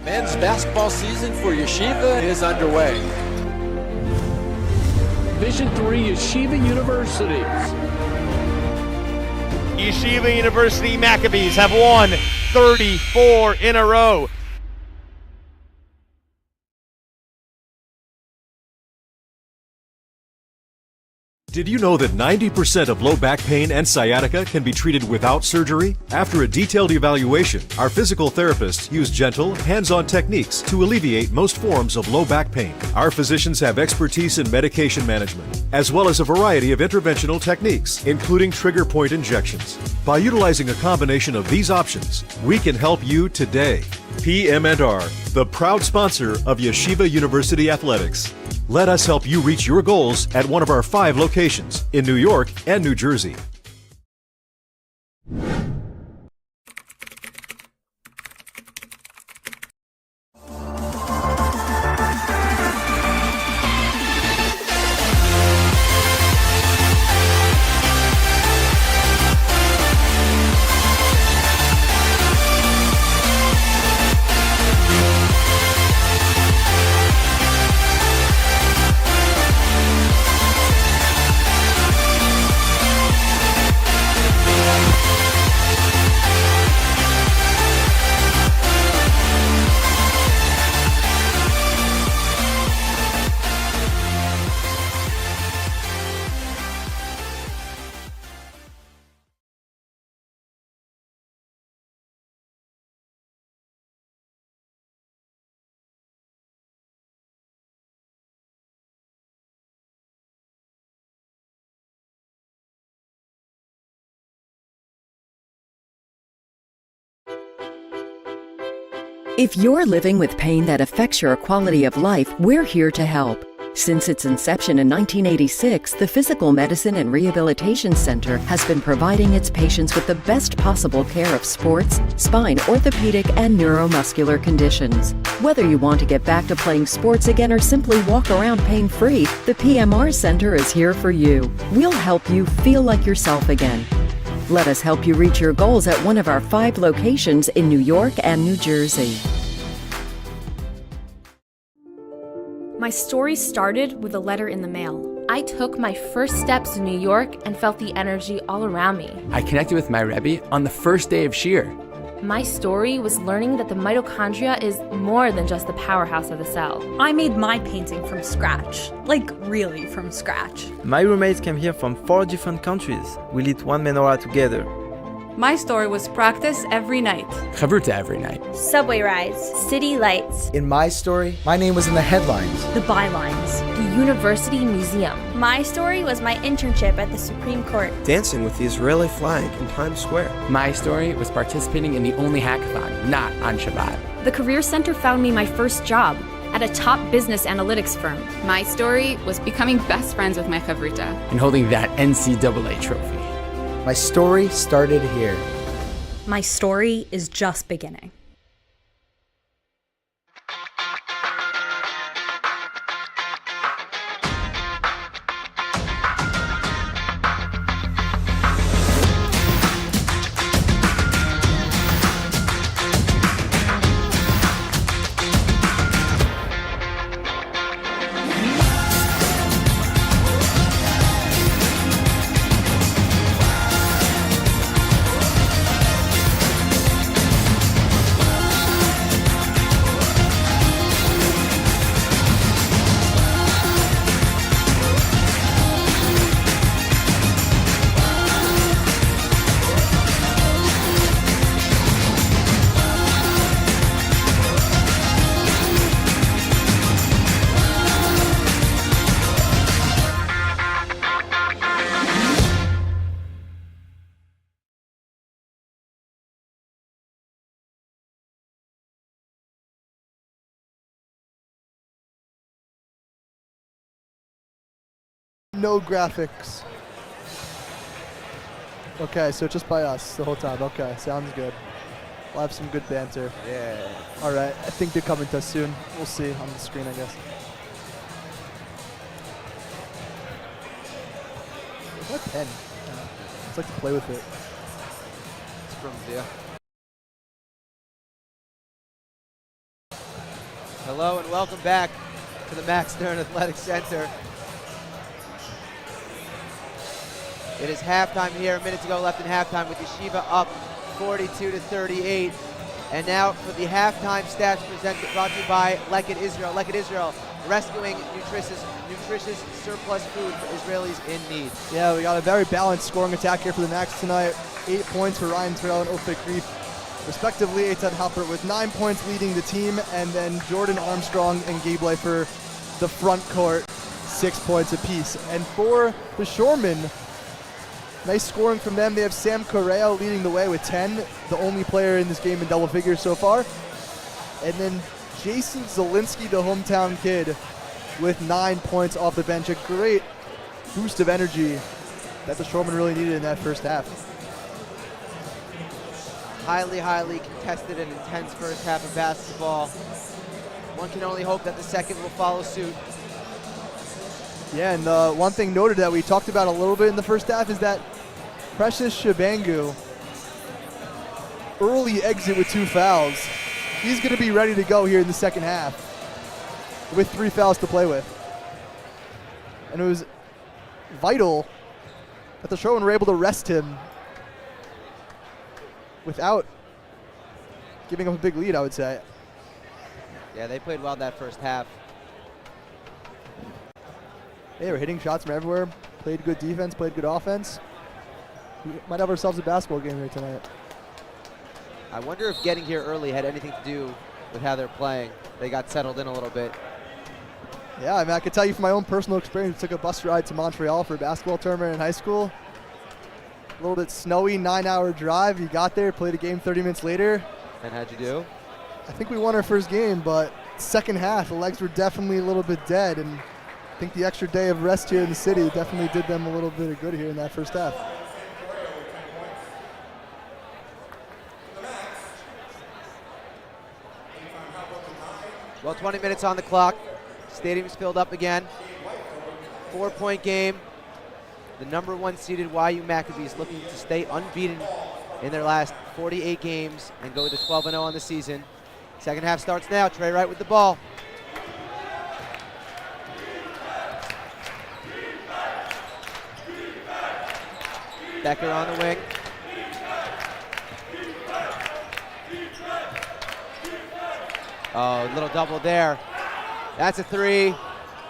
Men's basketball season for Yeshiva is underway. Division III Yeshiva University. Yeshiva University Maccabees have won 34 in a row. Did you know that 90% of low back pain and sciatica can be treated without surgery? After a detailed evaluation, our physical therapists use gentle, hands-on techniques to alleviate most forms of low back pain. Our physicians have expertise in medication management, as well as a variety of interventional techniques, including trigger point injections. By utilizing a combination of these options, we can help you today. PM&R, the proud sponsor of Yeshiva University Athletics. Let us help you reach your goals at one of our 5 locations in New York and New Jersey. If you're living with pain that affects your quality of life, we're here to help. Since its inception in 1986, the Physical Medicine and Rehabilitation Center has been providing its patients with the best possible care of sports, spine, orthopedic, and neuromuscular conditions. Whether you want to get back to playing sports again or simply walk around pain-free, the PMR Center is here for you. We'll help you feel like yourself again. Let us help you reach your goals at one of our 5 locations in New York and New Jersey. My story started with a letter in the mail. I took my first steps in New York and felt the energy all around me. I connected with my Rebbe on the first day of Shir. My story was learning that the mitochondria is more than just the powerhouse of the cell. I made my painting from scratch, like really from scratch. My roommates came here from 4 different countries. We lit one menorah together. My story was practice every night. Chavruta every night. Subway rides, city lights. In my story, my name was in the headlines. The bylines. The University Museum. My story was my internship at the Supreme Court. Dancing with the Israeli flag in Times Square. My story was participating in the only hackathon, not on Shabbat. The Career Center found me my first job at a top business analytics firm. My story was becoming best friends with my chavruta. And holding that NCAA trophy. My story started here. My story is just beginning. No graphics. Okay, so just by us the whole time. Okay, sounds good. We'll have some good banter. Yeah. All right, I think they're coming to us soon. We'll see on the screen, I guess. Where's my pen? I just like to play with it. It's from Zia. Hello and welcome back to the Max Stern Athletic Center. It is halftime here, minutes ago left in halftime with Yeshiva up 42-38. And now for the halftime stats brought to you by Lekit Israel. Lekit Israel rescuing nutritious surplus food for Israelis in need. Yeah, we got a very balanced scoring attack here for the Max tonight. 8 points for Ryan Terrell and Ofek Reef, respectively. Eitan Halpert with 9 points leading the team, and then Jordan Armstrong and Gabe Leifer, the front court, 6 points apiece. And for the Shoremen, nice scoring from them. They have Sam Correa leading the way with 10, the only player in this game in double figures so far. And then Jason Zielinski, the hometown kid, with 9 points off the bench. A great boost of energy that the Shoremen really needed in that first half. Highly contested and intense first half of basketball. One can only hope that the second will follow suit. Yeah, and one thing noted that we talked about a little bit in the first half is that Precious Shabangu, early exit with 2 fouls. He's going to be ready to go here in the second half with 3 fouls to play with. And it was vital that the Shoremen were able to rest him without giving up a big lead, I would say. Yeah, they played well that first half. They were hitting shots from everywhere, played good defense, played good offense. We might have ourselves a basketball game here tonight. I wonder if getting here early had anything to do with how they're playing. They got settled in a little bit. Yeah, I mean, I can tell you from my own personal experience, took a bus ride to Montreal for a basketball tournament in high school. A little bit snowy, 9-hour drive. You got there, played a game 30 minutes later. And how'd you do? I think we won our first game, but second half, the legs were definitely a little bit dead, and I think the extra day of rest here in the city definitely did them a little bit of good here in that first half. Well, 20 minutes on the clock. Stadium's filled up again. 4-point game. The number 1 seeded YU Maccabees looking to stay unbeaten in their last 48 games and go to 12-0 on the season. Second half starts now. Trey Wright with the ball. Becker on the wing. Oh, little double there. That's a 3.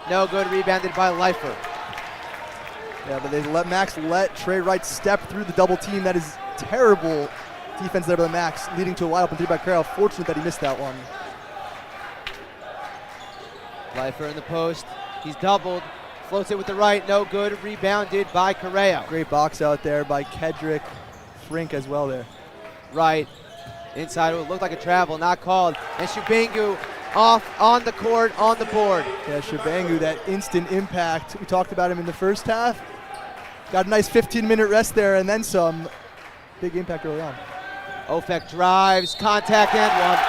No good. Rebounded by Leifer. Yeah, but they let Trey Wright step through the double team. That is terrible defense there by the Max, leading to a wide open 3 by Carroll. Fortunate that he missed that one. Leifer in the post. He's doubled. Floats it with the right. No good. Rebounded by Correa. Great box out there by Kedrick Frink as well there. Right. Inside, it looked like a travel, not called. And Shabangu off on the court, on the board. Yeah, Shabangu, that instant impact. We talked about him in the first half. Got a nice 15-minute rest there and then some. Big impact early on. Ofek drives, contact and one.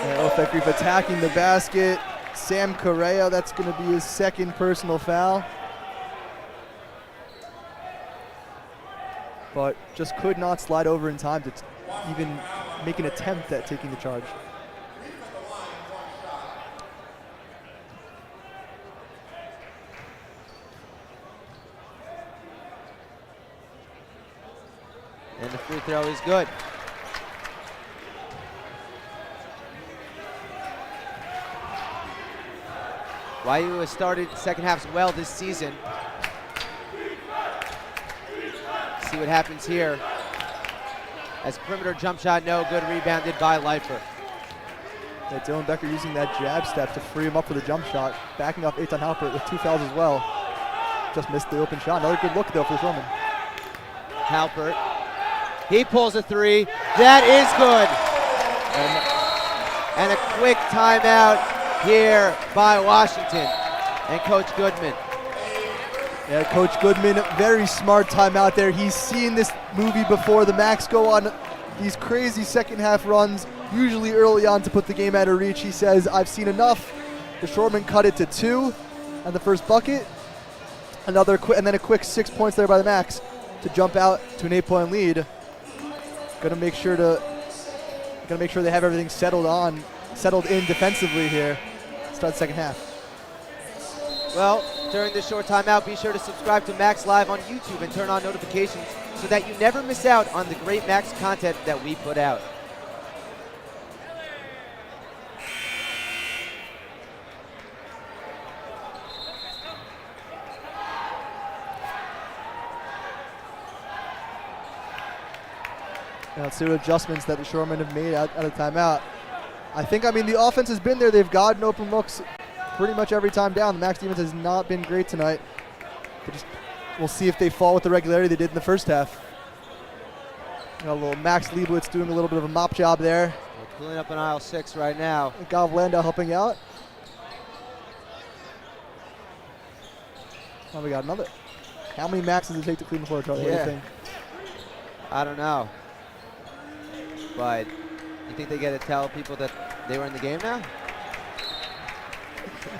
Yeah, Ofek Reef attacking the basket. Sam Correa, that's going to be his second personal foul. But just could not slide over in time to even make an attempt at taking the charge. And the free throw is good. YU has started second halves well this season. See what happens here. As perimeter jump shot, no good, rebounded by Leifer. Yeah, Dylan Becker using that jab step to free him up for the jump shot. Backing off Eitan Halpert with 2 fouls as well. Just missed the open shot. Another good look though for Shoremen. Halpert. He pulls a 3. That is good. And a quick timeout here by Washington. and Coach Goodman. Yeah, Coach Goodman, very smart timeout there. He's seen this movie before. The Macs go on these crazy second half runs, usually early on to put the game out of reach. He says, I've seen enough. The Shoremen cut it to 2 on the first bucket. And then a quick 6 points there by the Macs to jump out to an 8-point lead. Gonna make sure they have everything settled in defensively here. Start the second half. Well, during this short timeout, be sure to subscribe to Max Live on YouTube and turn on notifications so that you never miss out on the great Max content that we put out. Now let's see what adjustments that the Shoremen have made out of timeout. The offense has been there. They've gotten open looks pretty much every time down. The Max defense has not been great tonight. We'll see if they fall with the regularity they did in the first half. Got a little Max Liebowitz doing a little bit of a mop job there. We're cleaning up in aisle 6 right now. Gav Landau helping out. Oh, we got another. How many Max does it take to clean the floor, Charlie? What do you think? I don't know. But you think they get to tell people that they were in the game now?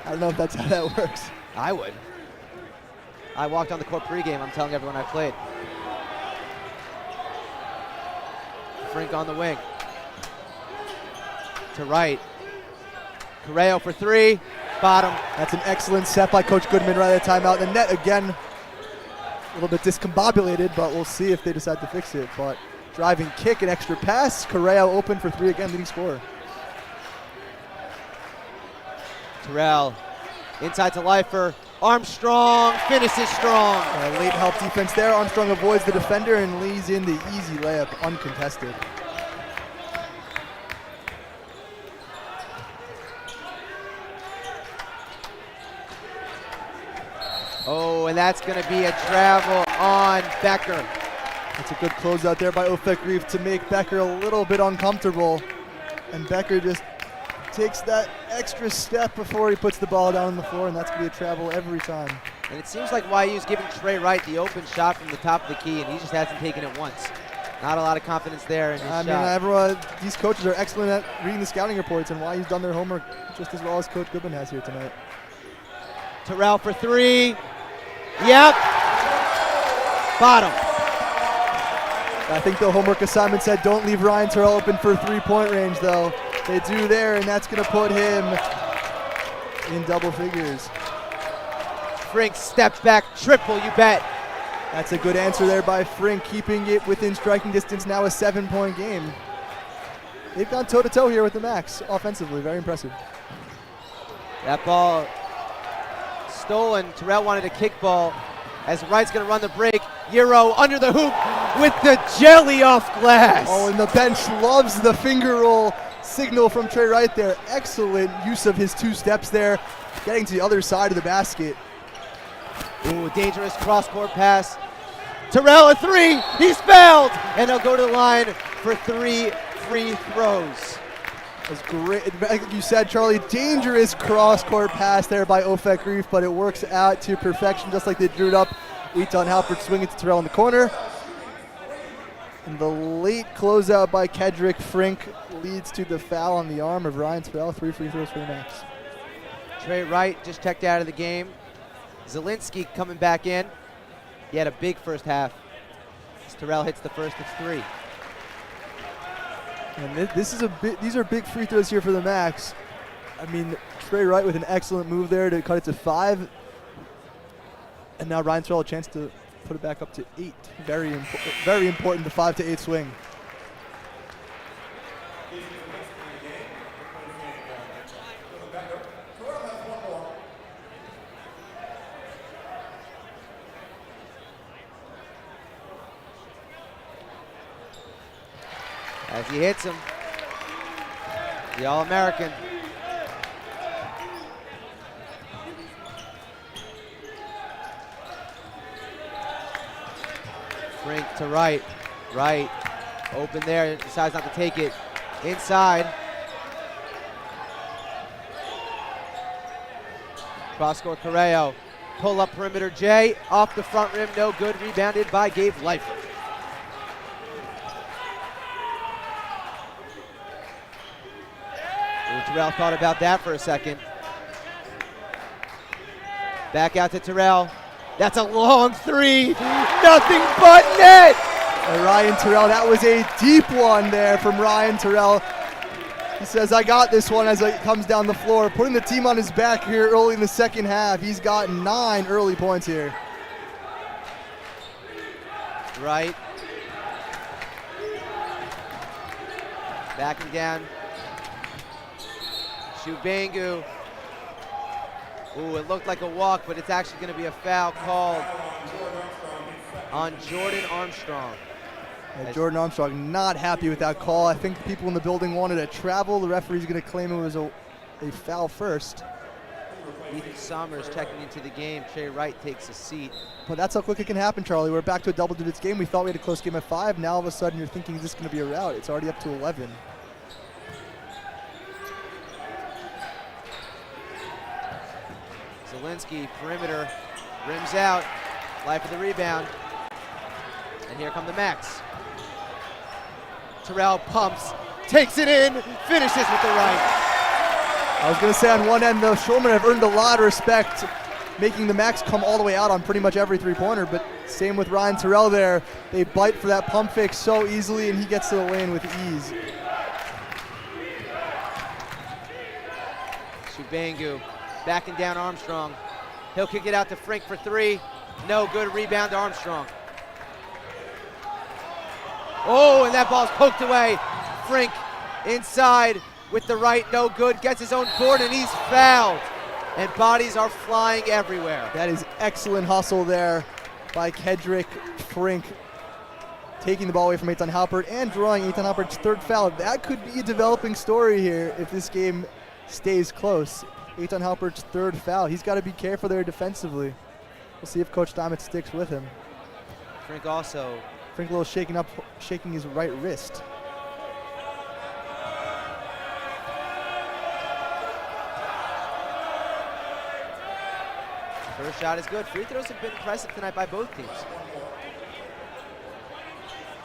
I don't know if that's how that works. I would. I walked on the court pregame. I'm telling everyone I played. Frink on the wing. To right. Correo for 3. Bottom. That's an excellent set by Coach Goodman right at the timeout. The net again, a little bit discombobulated, but we'll see if they decide to fix it. But driving kick, an extra pass. Correo open for 3 again, leading scorer. Terrell inside to Leifer. Armstrong finishes strong. Late help defense there. Armstrong avoids the defender and lays in the easy layup, uncontested. Oh, and that's going to be a travel on Becker. That's a good closeout there by Ofek Reef to make Becker a little bit uncomfortable. And Becker just takes that extra step before he puts the ball down on the floor, and that's going to be a travel every time. And it seems like YU's giving Trey Wright the open shot from the top of the key, and he just hasn't taken it once. Not a lot of confidence there in his shot. These coaches are excellent at reading the scouting reports, and YU's done their homework just as well as Coach Goodman has here tonight. Terrell for 3. Yep. Bottom. I think the homework assignment said don't leave Ryan Terrell open for 3-point range, though. They do there, and that's going to put him in double figures. Frink steps back, triple, you bet. That's a good answer there by Frink, keeping it within striking distance, now a 7-point game. They've gone toe-to-toe here with the Max offensively, very impressive. That ball stolen. Terrell wanted a kickball as Wright's going to run the break. Euro under the hoop with the jelly off glass. Oh, and the bench loves the finger roll signal from Trey Wright there. Excellent use of his 2 steps there, getting to the other side of the basket. Ooh, dangerous cross-court pass. Terrell a 3. He's fouled, and he'll go to the line for 3 free throws. That's great. Like you said, Charlie, dangerous cross-court pass there by Ofek Reef, but it works out to perfection, just like they drew it up. Eitan Halpert swinging to Terrell in the corner. And the late closeout by Kedrick Frink leads to the foul on the arm of Ryan Terrell. 3 free throws for the Max. Trey Wright just checked out of the game. Zielinski coming back in. He had a big first half. As Terrell hits the first of 3. And these are big free throws here for the Max. I mean, Trey Wright with an excellent move there to cut it to 5. And now Ryan Terrell a chance to put it back up to 8. Very important, the 5 to 8 swing. As he hits him, the All-American. Frink to Wright. Wright open there, decides not to take it. Inside. Cross-court Correo. Pull up perimeter J. Off the front rim. No good. Rebounded by Gabe Leifer. Terrell thought about that for a second. Back out to Terrell. That's a long three. Nothing but net. And Ryan Terrell, that was a deep one there from Ryan Terrell. He says, I got this one as it comes down the floor. Putting the team on his back here early in the second half. He's got 9 early points here. Right. Backing down. Shubengu. Ooh, it looked like a walk, but it's actually going to be a foul called on Jordan Armstrong. Yeah, Jordan Armstrong not happy with that call. I think people in the building wanted a travel. The referee's going to claim it was a foul first. Ethan Sommers checking into the game. Trey Wright takes a seat. But that's how quick it can happen, Charlie. We're back to a double digits game. We thought we had a close game at 5. Now all of a sudden you're thinking, is this going to be a rout? It's already up to 11. Zielinski, perimeter, rims out. Leifer the rebound. And here come the Macs. Terrell pumps, takes it in, finishes with the right. I was going to say on one end, though, Shoremen have earned a lot of respect, making the Macs come all the way out on pretty much every three-pointer, but same with Ryan Terrell there. They bite for that pump fake so easily, and he gets to the lane with ease. Shubengu backing down Armstrong. He'll kick it out to Frink for 3. No good, rebound to Armstrong. Oh, and that ball's poked away. Frink inside with the right, no good. Gets his own board, and he's fouled. And bodies are flying everywhere. That is excellent hustle there by Kedrick Frink, taking the ball away from Eitan Halpert and drawing Eitan Halpert's 3rd foul. That could be a developing story here if this game stays close. Eitan Halpert's 3rd foul. He's got to be careful there defensively. We'll see if Coach Diamond sticks with him. Frink also. Frink a little shaking his right wrist. First shot is good. Free throws have been impressive tonight by both teams.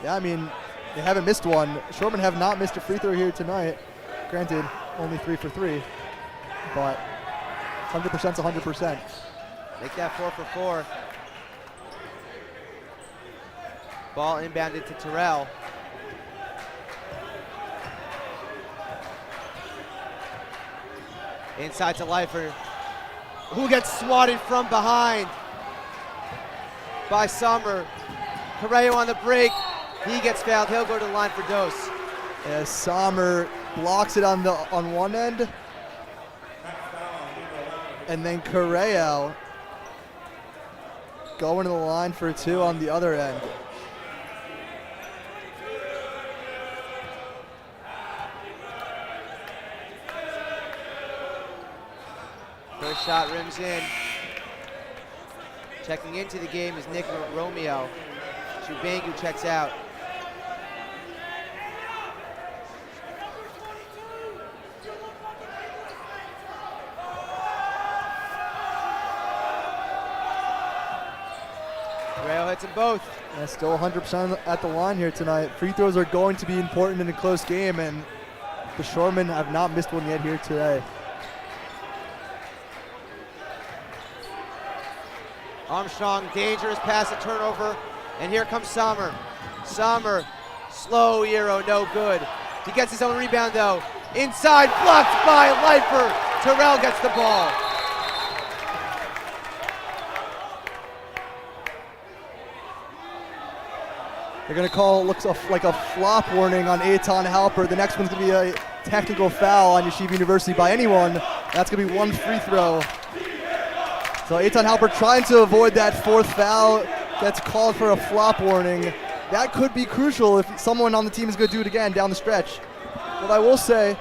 Yeah, I mean, they haven't missed one. Shoremen have not missed a free throw here tonight. Granted, only 3 for 3, but 100%'s 100%. Make that 4 for 4. Ball inbounded to Terrell. Inside to Leifer, who gets swatted from behind by Summer. Correo on the break. He gets fouled. He'll go to the line for dose. As Sommer blocks it on one end, and then Correo going to the line for 2 on the other end. First shot rims in. Checking into the game is Nick Romeo. Shubengu checks out. Rail hits them both. Yeah, still 100% at the line here tonight. Free throws are going to be important in a close game, and the Shoremen have not missed one yet here today. Armstrong, dangerous pass, a turnover, and here comes Sommer. Sommer, slow Euro, no good. He gets his own rebound though. Inside, blocked by Leifer. Terrell gets the ball. They're going to call, looks like a flop warning on Eitan Halpert. The next one's going to be a technical foul on Yeshiva University by anyone. That's going to be 1 free throw. So Eitan Halpert trying to avoid that 4th foul. Gets called for a flop warning. That could be crucial if someone on the team is going to do it again down the stretch. What I will say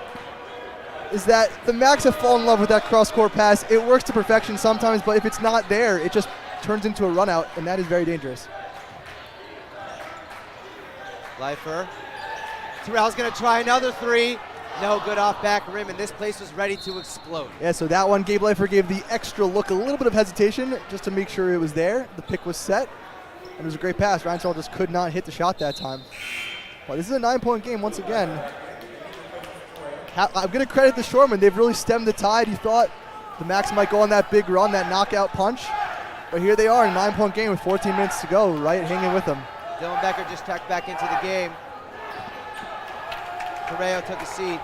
is that the Macs have fallen in love with that cross-court pass. It works to perfection sometimes, but if it's not there, it just turns into a run-out, and that is very dangerous. Leifer. Terrell's going to try another 3. No good off back rim, and this place was ready to explode. Yeah, so that one, Gabe Leifer gave the extra look, a little bit of hesitation just to make sure it was there. The pick was set, and it was a great pass. Ryan Charles just could not hit the shot that time. But this is a 9-point game once again. I'm going to credit the Shoremen. They've really stemmed the tide. You thought the Max might go on that big run, that knockout punch. But here they are in a 9-point game with 14 minutes to go, right hanging with them. Dylan Becker just checked back into the game. Correo took a seat.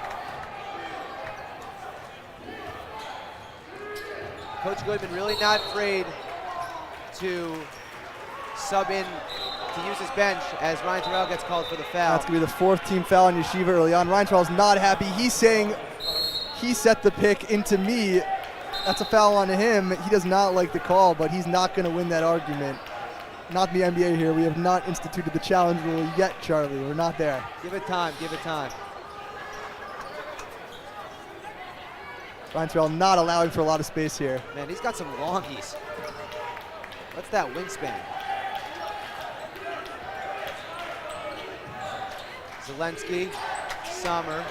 Coach Goodman really not afraid to sub in to use his bench as Ryan Terrell gets called for the foul. That's going to be the 4th team foul on Yeshiva early on. Ryan Terrell's not happy. He's saying he set the pick into me. That's a foul on him. He does not like the call, but he's not going to win that argument. Not the NBA here. We have not instituted the challenge rule yet, Charlie. We're not there. Give it time, give it time. Ryan Terrell not allowing for a lot of space here. Man, he's got some longies. What's that wingspan? Zelensky, Summer.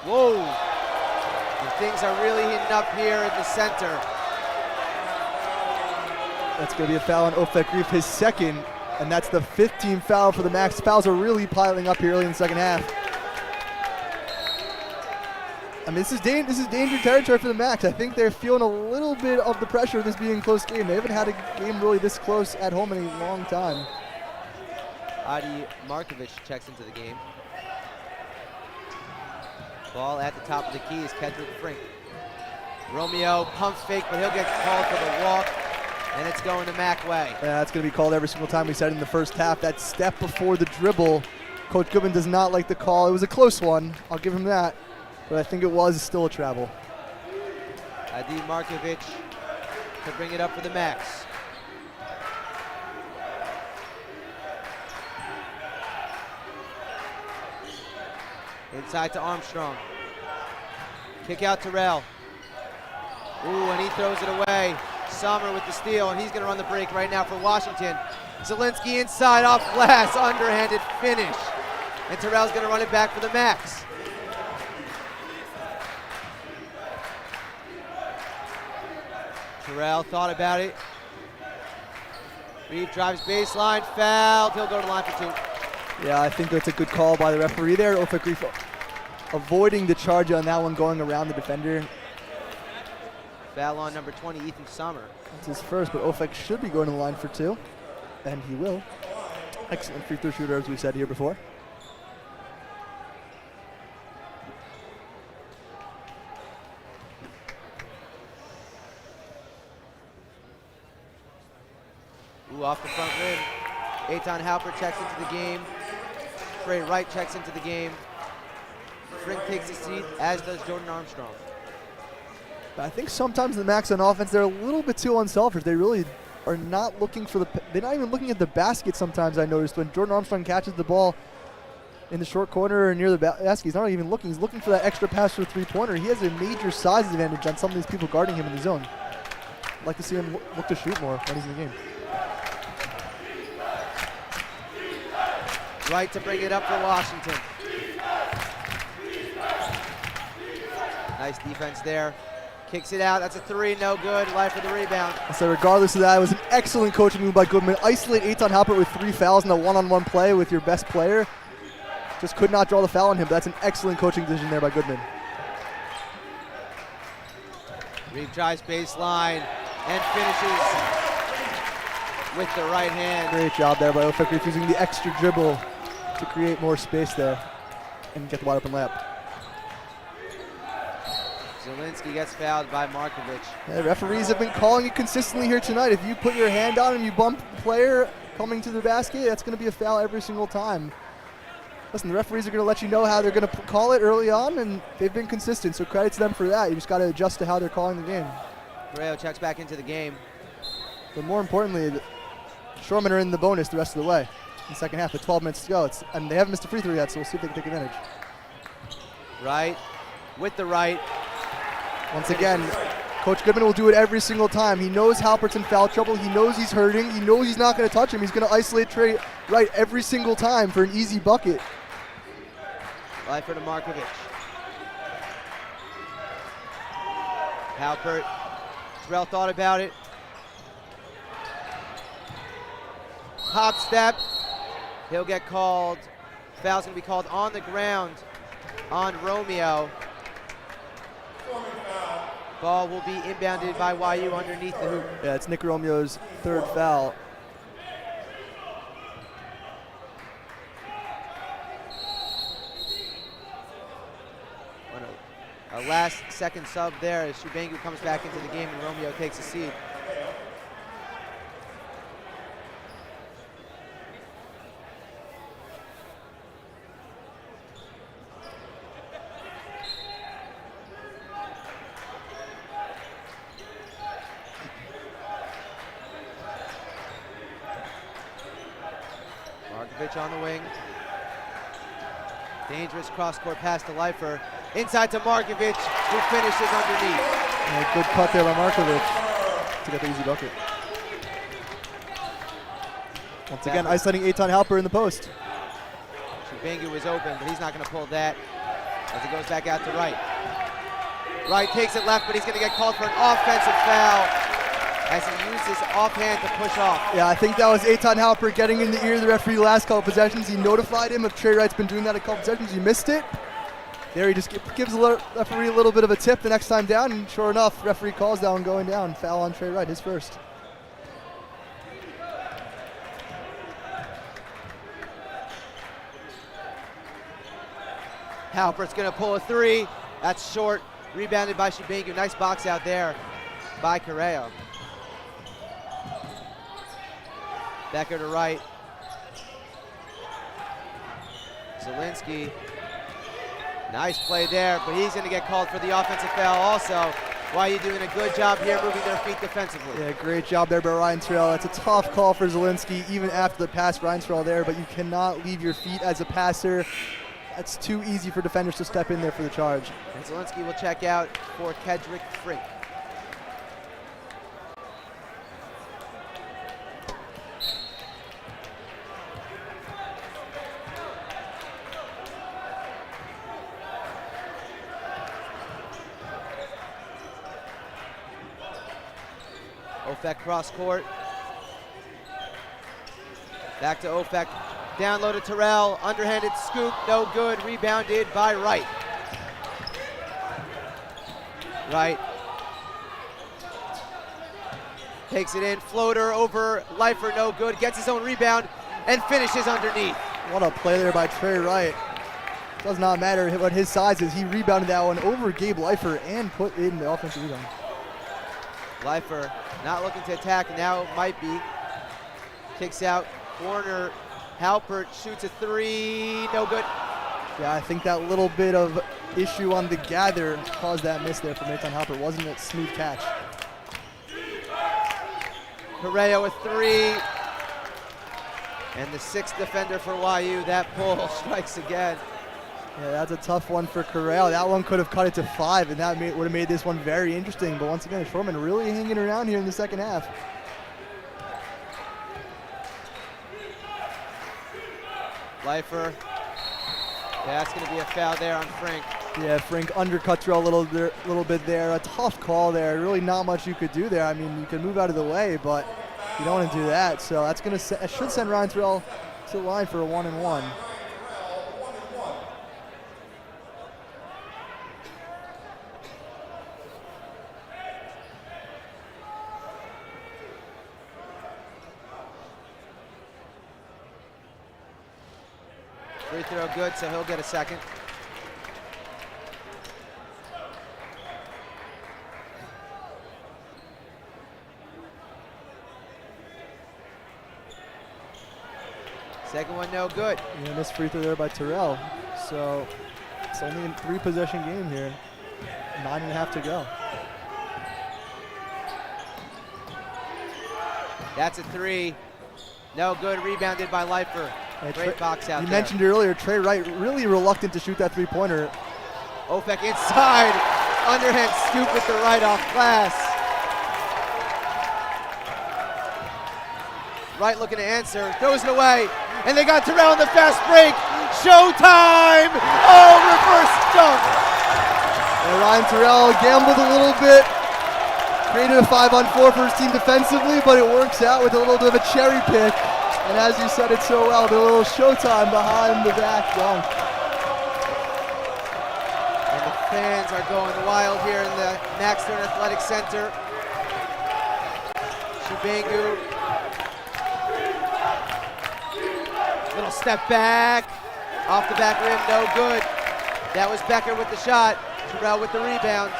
Whoa! And things are really heating up here in the center. That's going to be a foul on Ofek Reef, his second, and that's the 5th team foul for the Max. Fouls are really piling up here early in the second half. I mean, this is danger territory for the Max. I think they're feeling a little bit of the pressure of this being a close game. They haven't had a game really this close at home in a long time. Adi Markovic checks into the game. Ball at the top of the key is Kedrick Frink. Romeo pumps fake, but he'll get called for the walk, and it's going the Mac way. Yeah, that's going to be called every single time. We said in the first half, that step before the dribble. Coach Goodman does not like the call. It was a close one. I'll give him that. But I think it was still a travel. Adi Markovic to bring it up for the Max. Inside to Armstrong. Kick out Terrell. Ooh, and he throws it away. Sommer with the steal, and he's going to run the break right now for Washington. Zelensky inside off glass, underhanded finish. And Terrell's going to run it back for the Max. Terrell thought about it. Reeve drives baseline, fouled. He'll go to the line for 2. Yeah, I think that's a good call by the referee there. Ofek Reef avoiding the charge on that one, going around the defender. Foul on number 20, Ethan Sommer. That's his first, but Ofek should be going to the line for 2, and he will. Excellent free throw shooter, as we said here before. Ooh, off the front rim. Eitan Halper checks into the game. Trey Wright checks into the game. Frink takes a seat, as does Jordan Armstrong. But I think sometimes the Max on offense, they're a little bit too unselfish. They really are not looking for they're not even looking at the basket sometimes, I noticed. When Jordan Armstrong catches the ball in the short corner or near the basket, he's not even looking. He's looking for that extra pass for a 3-pointer. He has a major size advantage on some of these people guarding him in the zone. I'd like to see him look to shoot more when he's in the game. Right to bring it up for Washington. Nice defense there. Kicks it out. That's a 3, no good. Leifer the rebound. So regardless of that, it was an excellent coaching move by Goodman. Isolate Eitan Halpert with 3 fouls in a one-on-one play with your best player. Just could not draw the foul on him, but that's an excellent coaching decision there by Goodman. Reeve drives baseline and finishes with the right hand. Great job there by Ofek Reef using the extra dribble to create more space there and get the wide open layup. Zelensky gets fouled by Markovic. Yeah, referees have been calling it consistently here tonight. If you put your hand on and you bump the player coming to the basket, that's going to be a foul every single time. Listen, the referees are going to let you know how they're going to call it early on, and they've been consistent, so credit to them for that. You just got to adjust to how they're calling the game. Correo checks back into the game. But more importantly, the Shoremen are in the bonus the rest of the way. In the second half, with 12 minutes to go. And they haven't missed a free throw yet, so we'll see if they can take advantage. Right, with the right. Once again, Coach Goodman will do it every single time. He knows Halpert's in foul trouble. He knows he's hurting. He knows he's not going to touch him. He's going to isolate Trey Wright every single time for an easy bucket. Leifer to Markovic. Halpert. Terrell thought about it. Hop step. He'll get called. Foul's going to be called on the ground on Romeo. Ball will be inbounded by YU underneath the hoop. Yeah, it's Nick Romeo's third foul. A last second sub there as Shubengu comes back into the game and Romeo takes a seat. Markovic on the wing. Dangerous cross-court pass to Leifer. Inside to Markovic, who finishes underneath. Yeah, good cut there by Markovic to get the easy bucket. Once again, isolating Eitan Halper in the post. Shubengu was open, but he's not going to pull that as it goes back out to Wright. Wright takes it left, but he's going to get called for an offensive foul as he uses offhand to push off. Yeah, I think that was Eitan Halper getting in the ear of the referee last couple possessions. He notified him if Trey Wright's been doing that a couple possessions. He missed it. There he just gives the referee a little bit of a tip the next time down, and sure enough, referee calls down going down. Foul on Trey Wright, his first. Halpert's going to pull a three. That's short. Rebounded by Shubengu. Nice box out there by Correa. Becker to Wright. Zielinski. Nice play there, but he's going to get called for the offensive foul also. YU doing a good job here moving their feet defensively. Yeah, great job there by Ryan Terrell. That's a tough call for Zielinski, even after the pass, Ryan Terrell there, but you cannot leave your feet as a passer. That's too easy for defenders to step in there for the charge. And Zielinski will check out for Kedrick Frink. Ofek cross court. Back to Ofek. Down low to Terrell. Underhanded scoop. No good. Rebounded by Wright. Wright takes it in. Floater over Leifer. No good. Gets his own rebound and finishes underneath. What a play there by Trey Wright. Does not matter what his size is. He rebounded that one over Gabe Leifer and put in the offensive rebound. Leifer not looking to attack, now might be. Kicks out, corner, Halpert shoots a three, no good. Yeah, I think that little bit of issue on the gather caused that miss there from Eitan Halpert. Wasn't a smooth catch. Correa with three. And the sixth defender for YU, that pull strikes again. Yeah, that's a tough one for Corral. That one could have cut it to 5, and that would have made this one very interesting. But once again, Shoremen really hanging around here in the second half. Leifer. Yeah, that's going to be a foul there on Frink. Yeah, Frink undercut Terrell a little bit there. A tough call there. Really not much you could do there. I mean, you can move out of the way, but you don't want to do that. So that's going to should send Ryan Terrell to the line for a 1-and-1. Free throw good, so he'll get a second. Second one no good. Yeah, missed free throw there by Terrell. So it's only a 3-possession game here. 9.5 to go. That's a three. No good, rebounded by Leifer. Great box out you there. mentioned earlier, Trey Wright really reluctant to shoot that 3-pointer. Ofek inside. underhand scoop with the right off glass. Right looking to answer, throws it away, and they got Terrell in the fast break. Showtime! Oh, reverse dunk! And Ryan Terrell gambled a little bit, created a 5-on-4 for his team defensively, but it works out with a little bit of a cherry pick. And as you said it so well, the little Showtime behind the back dunk. And the fans are going wild here in the Max Stern Athletic Center. Shibengu. Little step back. Off the back rim, no good. That was Becker with the shot. Terrell with the rebound.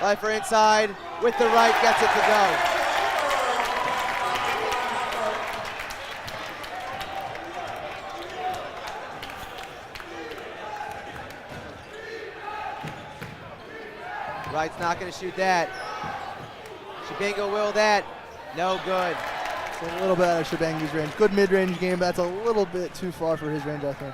Leifer inside with the right, gets it to go. Wright's not going to shoot that. Shibengu will that. No good. It's a little bit out of Shibengu's range. Good mid-range game, but that's a little bit too far for his range, I think.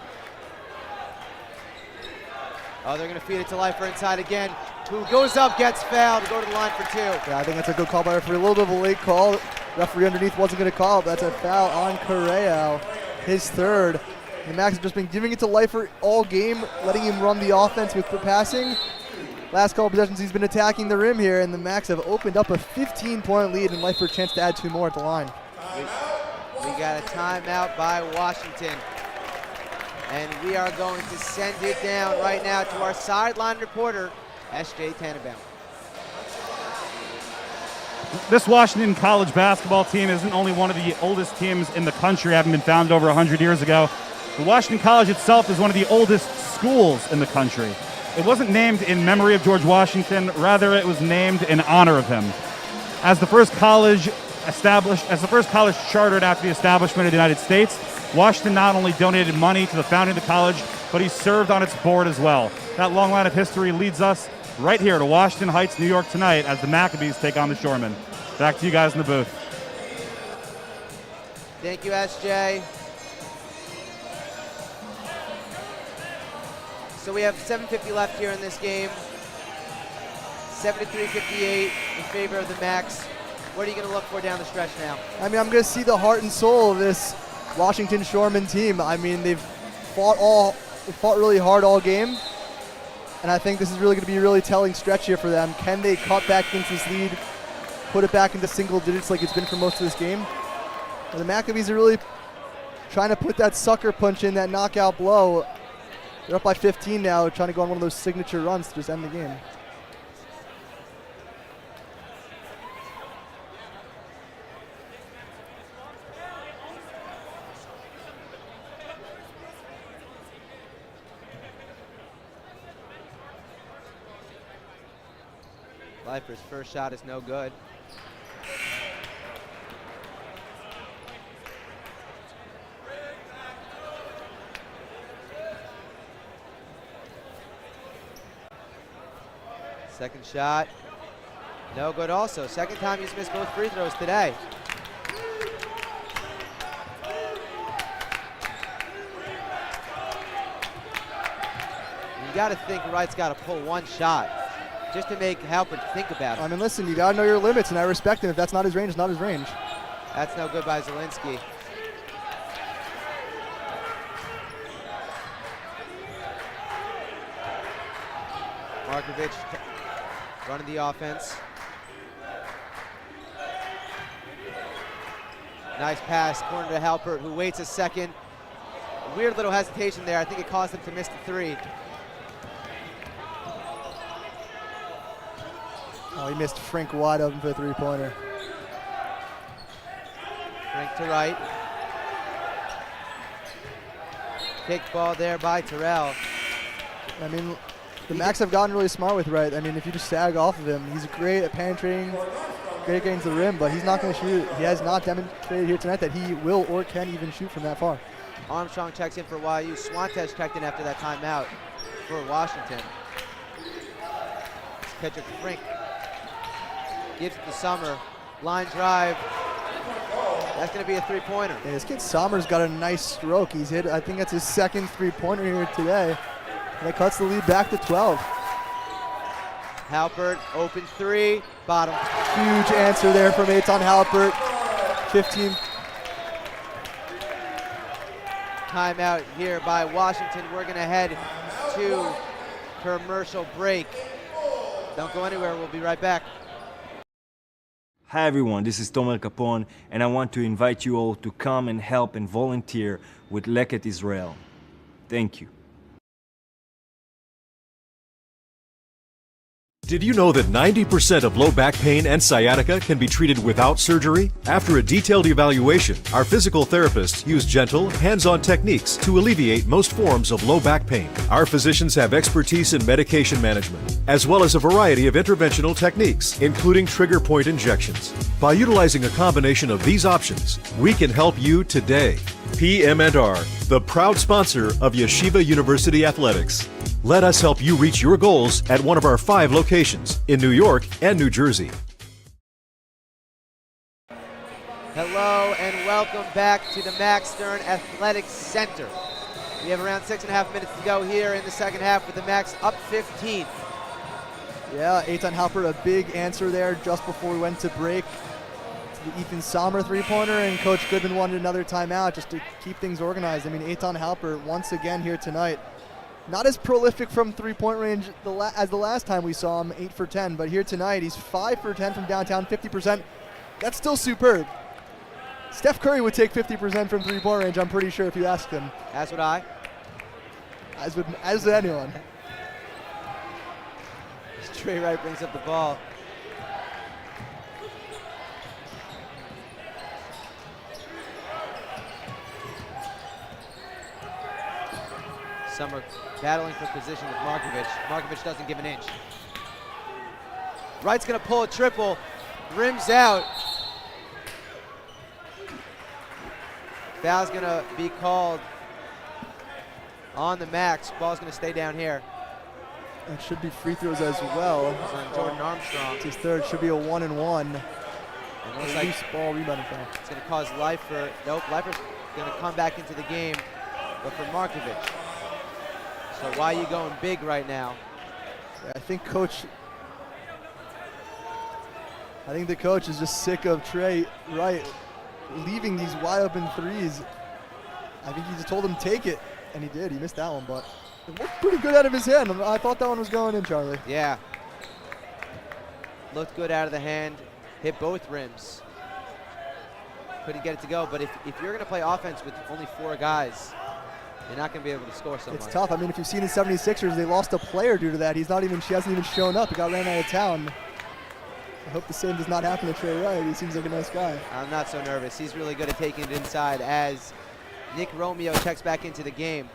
Oh, they're going to feed it to Leifer inside again. Who goes up, gets fouled, to go to the line for 2. Yeah, I think that's a good call by referee. A little bit of a late call. Referee underneath wasn't going to call it, but that's a foul on Correa, his third. And Max has just been giving it to Leifer all game, letting him run the offense with the passing. Last couple possessions, he's been attacking the rim here, and the Max have opened up a 15-point lead, and Leifer a chance to add 2 more at the line. We got a timeout by Washington. And we are going to send it down right now to our sideline reporter, S.J. Tannenbaum. This Washington College basketball team isn't only one of the oldest teams in the country, having been founded over 100 years ago. The Washington College itself is one of the oldest schools in the country. It wasn't named in memory of George Washington, rather it was named in honor of him. As the first college chartered after the establishment of the United States, Washington not only donated money to the founding of the college, but he served on its board as well. That long line of history leads us right here to Washington Heights, New York tonight as the Maccabees take on the Shoremen. Back to you guys in the booth. Thank you, SJ. So we have 7:50 left here in this game. 73-58 in favor of the Macs. What are you going to look for down the stretch now? I mean, I'm going to see the heart and soul of this Washington Shoremen team. I mean, they've fought really hard all game, and I think this is really going to be a really telling stretch here for them. Can they cut back into this lead, put it back into single digits like it's been for most of this game? And the Maccabees are really trying to put that sucker punch in, that knockout blow. They're up by 15 now, trying to go on one of those signature runs to just end the game. Leifer's first shot is no good. Second shot, no good also. Second time he's missed both free throws today. You got to think Wright's got to pull one shot just to make Halpern think about it. I mean, listen, you got to know your limits, and I respect him. If that's not his range, it's not his range. That's no good by Zielinski. Markovic running the offense. Nice pass, corner to Halpert, who waits a second. Weird little hesitation there. I think it caused him to miss the 3. Oh, he missed Frink wide open for a 3-pointer. Frink to right. Kick ball there by Terrell. I mean, the Macs have gotten really smart with Wright. I mean, if you just sag off of him, he's great at penetrating, great at getting to the rim, but he's not going to shoot. He has not demonstrated here tonight that he will or can even shoot from that far. Armstrong checks in for YU. Swantes checked in after that timeout for Washington. Catcher Frink gives it to Summer. Line drive. That's going to be a three-pointer. Yeah, this kid Sommer's got a nice stroke. He's hit, I think that's his second three-pointer here today. That cuts the lead back to 12. Halpert, open three, bottom. Huge answer there from Eitan Halpert. 15. Timeout here by Washington. We're going to head to commercial break. Don't go anywhere. We'll be right back. Hi everyone, this is Tomer Capon, and I want to invite you all to come and help and volunteer with Leket Israel. Thank you. Did you know that 90% of low back pain and sciatica can be treated without surgery? After a detailed evaluation, our physical therapists use gentle, hands-on techniques to alleviate most forms of low back pain. Our physicians have expertise in medication management, as well as a variety of interventional techniques, including trigger point injections. By utilizing a combination of these options, we can help you today. PM&R, the proud sponsor of Yeshiva University Athletics. Let us help you reach your goals at one of our 5 locations in New York and New Jersey. Hello and welcome back to the Max Stern Athletics Center. We have around 6.5 minutes to go here in the second half with the Max up 15. Yeah, Eitan Halpert, a big answer there just before we went to break. The Ethan Sommer three-pointer, and Coach Goodman wanted another timeout just to keep things organized. I mean, Eitan Halpert once again here tonight. Not as prolific from three-point range as the last time we saw him, 8 for 10, but here tonight he's 5 for 10 from downtown, 50%. That's still superb. Steph Curry would take 50% from three-point range, I'm pretty sure, if you asked him. As would I. As would anyone. Trey Wright brings up the ball. Summer battling for position with Markovich. Markovich doesn't give an inch. Wright's going to pull a triple. Rims out. Foul's going to be called on the Max. Ball's going to stay down here. It should be free throws as well. It's on Jordan Armstrong. It's his third. Should be a 1-and-1. It looks like ball rebounding foul. It's going to cause Leifer. Nope, Leifer's going to come back into the game, but for Markovich. So why are you going big right now? Yeah, I think the coach is just sick of Trey Wright leaving these wide open threes. I think he just told him take it, and he did. He missed that one, but it looked pretty good out of his hand. I thought that one was going in, Charlie. Yeah. Looked good out of the hand. Hit both rims. Couldn't get it to go, but if you're going to play offense with only 4 guys, you're not going to be able to score so much. It's tough. I mean, if you've seen the 76ers, they lost a player due to that. She hasn't even shown up. He got ran out of town. I hope the same does not happen to Trey Wright. He seems like a nice guy. I'm not so nervous. He's really good at taking it inside as Nick Romeo checks back into the game.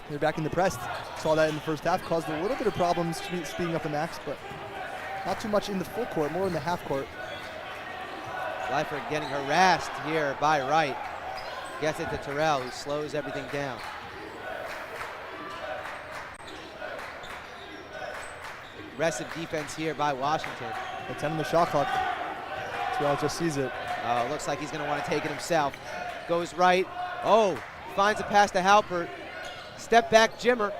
They're back in the press. Saw that in the first half. Caused a little bit of problems speeding up the Max, but not too much in the full court, more in the half court. Leifer getting harassed here by Wright. Gets it to Terrell, who slows everything down. Aggressive defense here by Washington. They're 10 on the shot clock. Terrell just sees it. Looks like he's going to want to take it himself. Goes right. Oh, finds a pass to Halpert. Step back, Jimmer.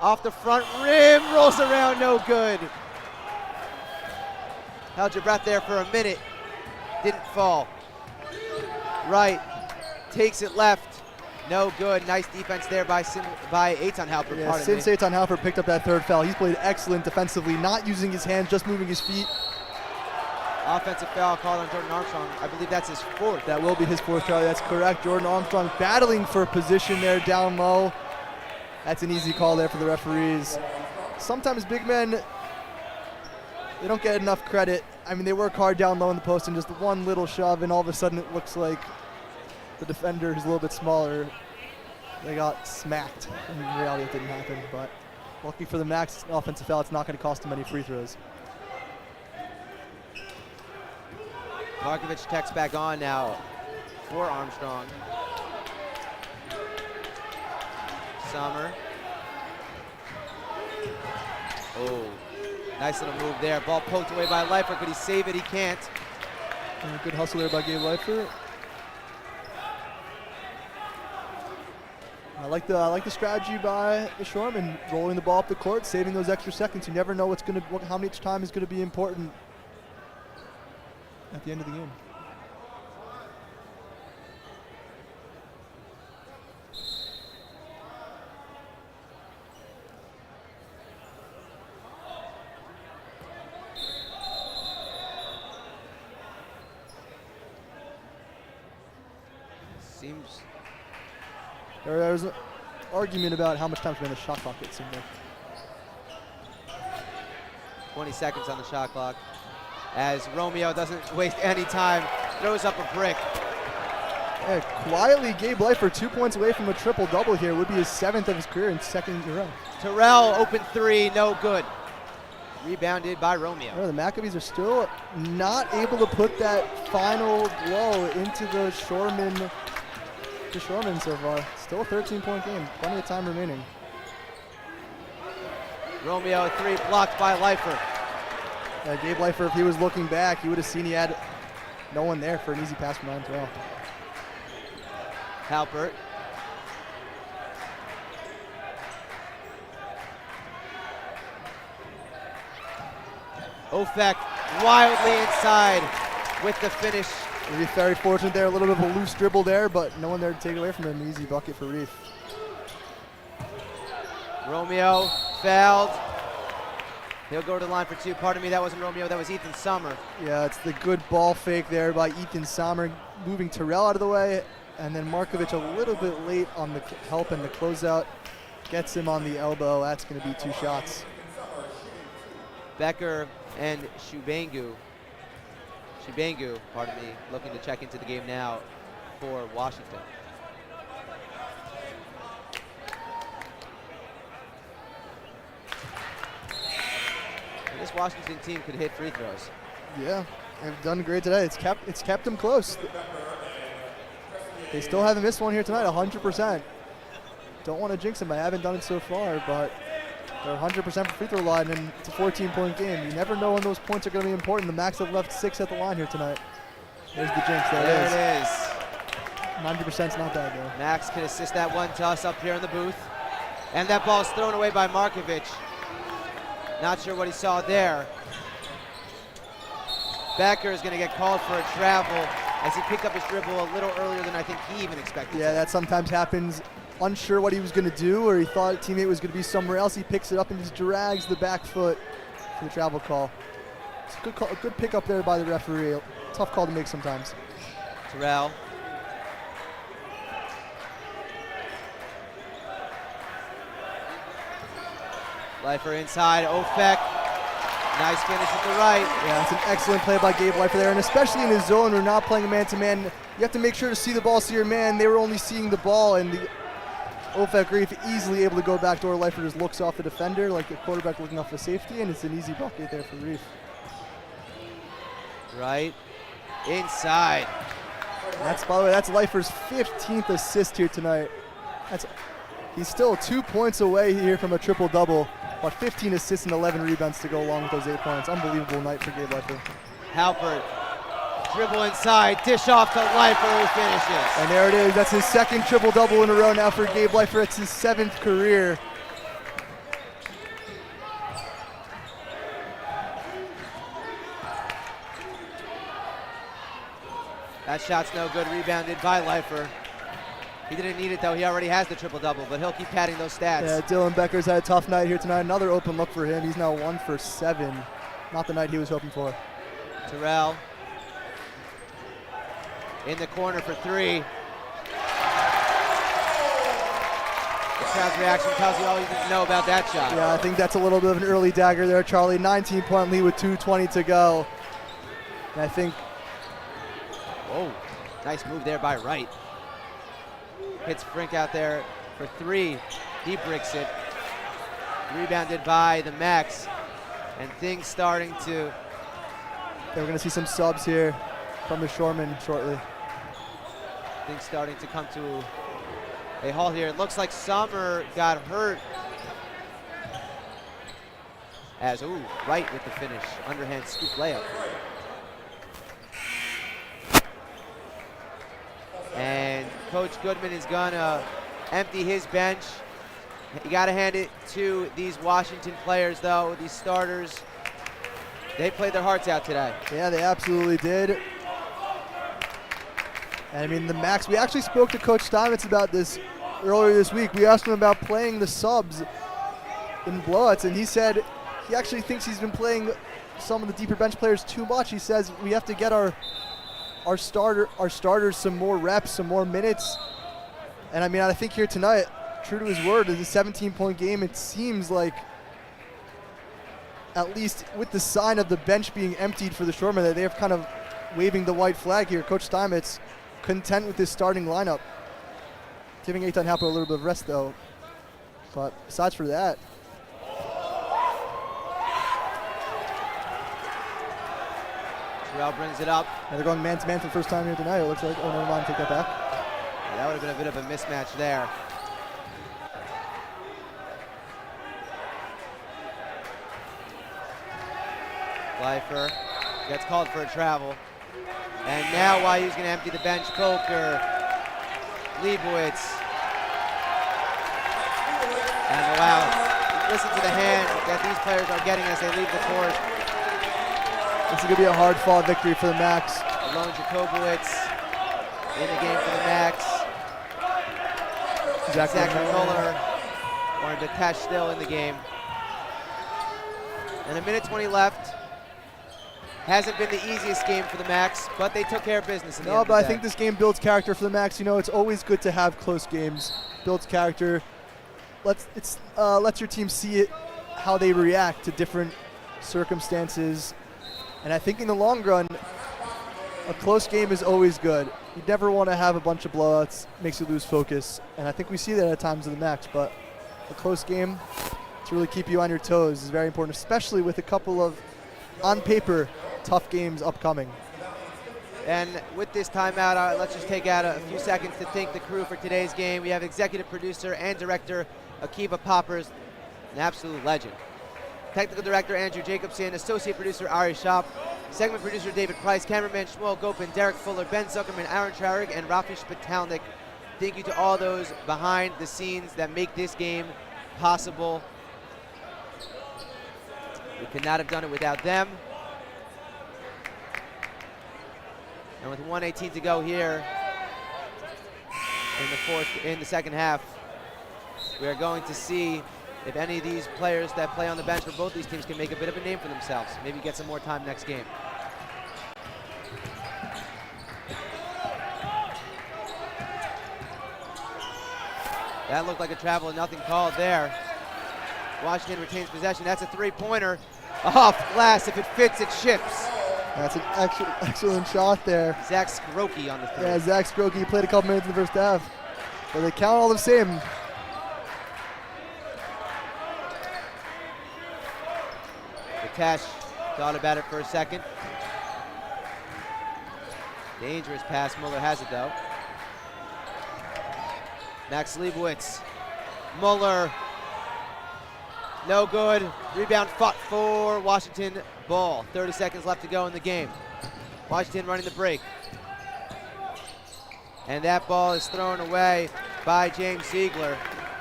Off the front rim, rolls around, no good. Held your breath there for a minute. Didn't fall. Right. Takes it left. No good. Nice defense there by Eitan Halpert. Yeah, since Eitan Halpert picked up that third foul, he's played excellent defensively, not using his hands, just moving his feet. Offensive foul called on Jordan Armstrong. I believe that's his 4th. That will be his 4th, Charlie. That's correct. Jordan Armstrong battling for position there down low. That's an easy call there for the referees. Sometimes big men, they don't get enough credit. I mean, they work hard down low in the post, and just one little shove, and all of a sudden it looks like the defender who's a little bit smaller, they got smacked. In reality, it didn't happen, but lucky for the Max offensive foul, it's not going to cost them any free throws. Markovich checks back on now for Armstrong. Summer. Oh, nice little move there. Ball poked away by Leifer. Could he save it? He can't. And a good hustle there by Gabe Leifer. I like the strategy by the Shoremen, rolling the ball up the court, saving those extra seconds. You never know how much time is going to be important at the end of the game. Seems there's an argument about how much time's been in the shot clock, it seemed like. 20 seconds on the shot clock as Romeo doesn't waste any time, throws up a brick. Yeah, quietly, Gabe Leifer 2 points away from a triple-double here. Would be his 7th of his career and 2nd in a row. Terrell, open three, no good. Rebounded by Romeo. The Maccabees are still not able to put that final blow into the Shoremen so far. Still a 13-point game. Plenty of time remaining. Romeo, three blocked by Leifer. Yeah, Gabe Leifer, if he was looking back, he would have seen he had no one there for an easy pass from Ryan Terrell. Halpert. Ofek wildly inside with the finish. Maybe very fortunate there, a little bit of a loose dribble there, but no one there to take away from him. Easy bucket for Reef. Romeo fouled. He'll go to the line for two. Pardon me, that wasn't Romeo, that was Ethan Sommer. Yeah, it's the good ball fake there by Ethan Sommer, moving Terrell out of the way, and then Markovic a little bit late on the help and the closeout. Gets him on the elbow. That's going to be 2 shots. Becker and Shubangu, pardon me, looking to check into the game now for Washington. And this Washington team could hit free throws. Yeah, they've done great today. It's kept them close. They still haven't missed one here tonight, 100%. Don't want to jinx them. I haven't done it so far, but they're 100% for free throw line, and it's a 14-point game. You never know when those points are going to be important. The Macs have left 6 at the line here tonight. There's the jinx. There it is. 90% is not bad, though. Max can assist that one toss up here in the booth. And that ball is thrown away by Markovic. Not sure what he saw there. Becker is going to get called for a travel as he picked up his dribble a little earlier than I think he even expected. Yeah, that sometimes happens. Unsure what he was going to do, or he thought a teammate was going to be somewhere else. He picks it up and just drags the back foot for the travel call. It's a good pickup there by the referee. Tough call to make sometimes. Terrell. Leifer inside, Ofek. Nice finish with the right. Yeah, it's an excellent play by Gabe Leifer there, and especially in his zone, we're not playing a man-to-man. You have to make sure to see the ball, see your man. They were only seeing the ball, and the Ofek Reef easily able to go backdoor. Leifer just looks off the defender like the quarterback looking off the safety, and it's an easy bucket there for Reef. Right, inside. That's, by the way, that's Leifer's 15th assist here tonight. He's still 2 points away here from a triple-double, but 15 assists and 11 rebounds to go along with those 8 points. Unbelievable night for Gabe Leifer. Halpert, dribble inside, dish off to Leifer, who finishes. And there it is. That's his 2nd triple-double in a row now for Gabe Leifer. It's his 7th career. That shot's no good, rebounded by Leifer. He didn't need it though, he already has the triple-double, but he'll keep padding those stats. Yeah, Dylan Becker's had a tough night here tonight. Another open look for him. He's now 1 for 7. Not the night he was hoping for. Terrell in the corner for 3. The crowd's reaction tells you all you need to know about that shot. Yeah, I think that's a little bit of an early dagger there, Charlie. 19-point lead with 2:20 to go. And I think... Whoa, nice move there by Wright. Hits Frink out there for 3. He bricks it. Rebounded by the Max. And things starting to... We're going to see some subs here from the Shoremen shortly. Things starting to come to a halt here. It looks like Sommer got hurt. As, Wright with the finish. Underhand scoop layup. Coach Goodman is gonna empty his bench. You gotta hand it to these Washington players though, these starters. They played their hearts out today. Yeah, they absolutely did. And I mean, the Max, we actually spoke to Coach Steinmetz about this earlier this week. We asked him about playing the subs in blowouts, and he said he actually thinks he's been playing some of the deeper bench players too much. He says we have to get our starters some more reps, some more minutes. And I mean, I think here tonight, true to his word, it's a 17-point game. It seems like, at least with the sign of the bench being emptied for the Shoremen, that they're kind of waving the white flag here. Coach Steinmetz content with his starting lineup, giving Eitan Hapoel a little bit of rest though. But besides for that, Shmuel brings it up. and they're going man-to-man for the first time here tonight, it looks like. Oh, never mind, take that back. Yeah, that would have been a bit of a mismatch there. Leifer gets called for a travel. And now while he's going to empty the bench, Coker, Leibowitz. And wow, listen to the hand that these players are getting as they leave the court. This is going to be a hard-fought victory for the Max. Alone Jacobowitz in the game for the Max. Zachary Muller, or Detesh still in the game. And a minute 20 left. Hasn't been the easiest game for the Max, but they took care of business in the end of No, but the I day. think this game builds character for the Max. You know, it's always good to have close games. Builds character. Lets your team see it, how they react to different circumstances. And I think in the long run, a close game is always good. You never want to have a bunch of blowouts. Makes you lose focus. And I think we see that at times in the Max. But a close game to really keep you on your toes is very important, especially with a couple of, on paper, tough games upcoming. And with this timeout, let's just take out a few seconds to thank the crew for today's game. We have executive producer and director Akiva Poppers, an absolute legend. Technical director Andrew Jacobson, associate producer Ari Schopf, segment producer David Price, cameraman Shmuel, Gopin, Derek Fuller, Ben Zukerman, Aaron Traurig, and Raphi Shpitalnik. Thank you to all those behind the scenes that make this game possible. We could not have done it without them. And with 1:18 to go here in the second half, we are going to see if any of these players that play on the bench for both these teams can make a bit of a name for themselves. Maybe get some more time next game. That looked like a travel and nothing called there. Washington retains possession. That's a three-pointer. Off glass. If it fits, it ships. That's an excellent shot there. Zach Skroki on the three. Yeah, Zach Skroki played a couple minutes in the first half. But they count all the same. Cash thought about it for a second. Dangerous pass. Muller has it though. Max Leibowitz. Muller. No good. Rebound fought for Washington. Ball. 30 seconds left to go in the game. Washington running the break. And that ball is thrown away by James Ziegler.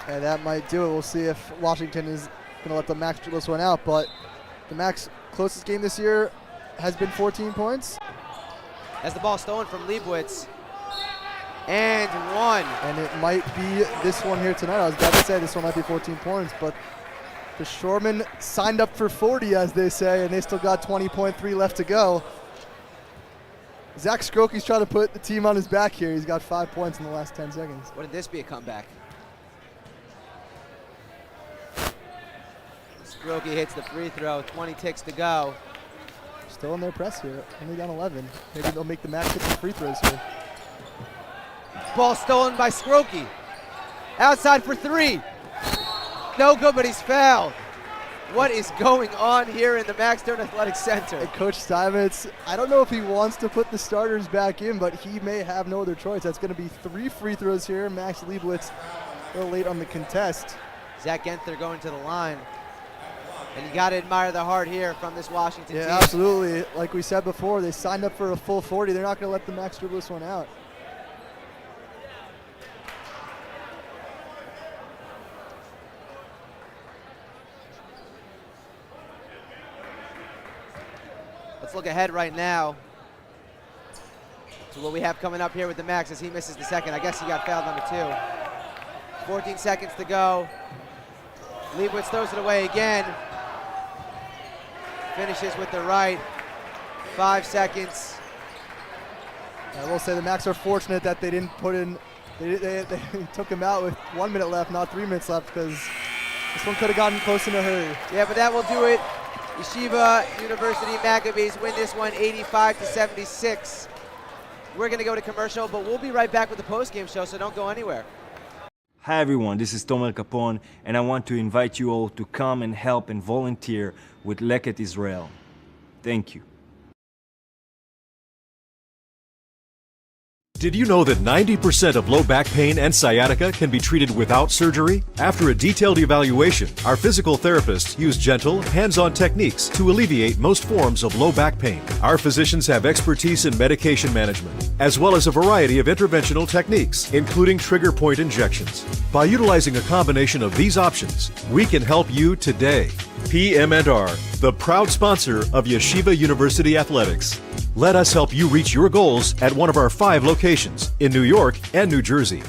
And that might do it. We'll see if Washington is going to let the Max dribble this one out. But the Max closest game this year has been 14 points. As the ball stolen from Leibowitz. And one. And it might be this one here tonight. I was about to say this one might be 14 points, but the Shoremen signed up for 40, as they say, and they still got 20.3 left to go. Zach Skroki's trying to put the team on his back here. He's got 5 points in the last 10 seconds. Wouldn't this be a comeback? Skroki hits the free throw, 20 ticks to go. Still in their press here, only down 11. Maybe they'll make the Max hit some free throws here. Ball stolen by Skroki. Outside for three. No good, but he's fouled. What is going on here in the Max Stern Athletic Center? And Coach Steinmetz, I don't know if he wants to put the starters back in, but he may have no other choice. That's going to be 3 free throws here. Max Leibowitz a little late on the contest. Zach Genther going to the line. And you got to admire the heart here from this Washington team. Yeah, absolutely. Like we said before, they signed up for a full 40. They're not going to let the Max dribble this one out. let's look ahead right now to what we have coming up here with the Max as he misses the second. I guess he got foul number 2. 14 seconds to go. Leibowitz throws it away again. Finishes with the right. 5 seconds. I will say the Max are fortunate that they didn't put in, they took him out with 1 minute left, not 3 minutes left, because this one could have gotten close in a hurry. Yeah, but that will do it. Yeshiva University Maccabees win this one 85-76. We're going to go to commercial, but we'll be right back with the post-game show, so don't go anywhere. Hi everyone, this is Tomer Capone, and I want to invite you all to come and help and volunteer with Leket Israel. Thank you. Did you know that 90% of low back pain and sciatica can be treated without surgery? After a detailed evaluation, our physical therapists use gentle, hands-on techniques to alleviate most forms of low back pain. Our physicians have expertise in medication management, as well as a variety of interventional techniques, including trigger point injections. By utilizing a combination of these options, we can help you today. PM&R, the proud sponsor of Yeshiva University Athletics. Let us help you reach your goals at one of our 5 locations in New York and New Jersey.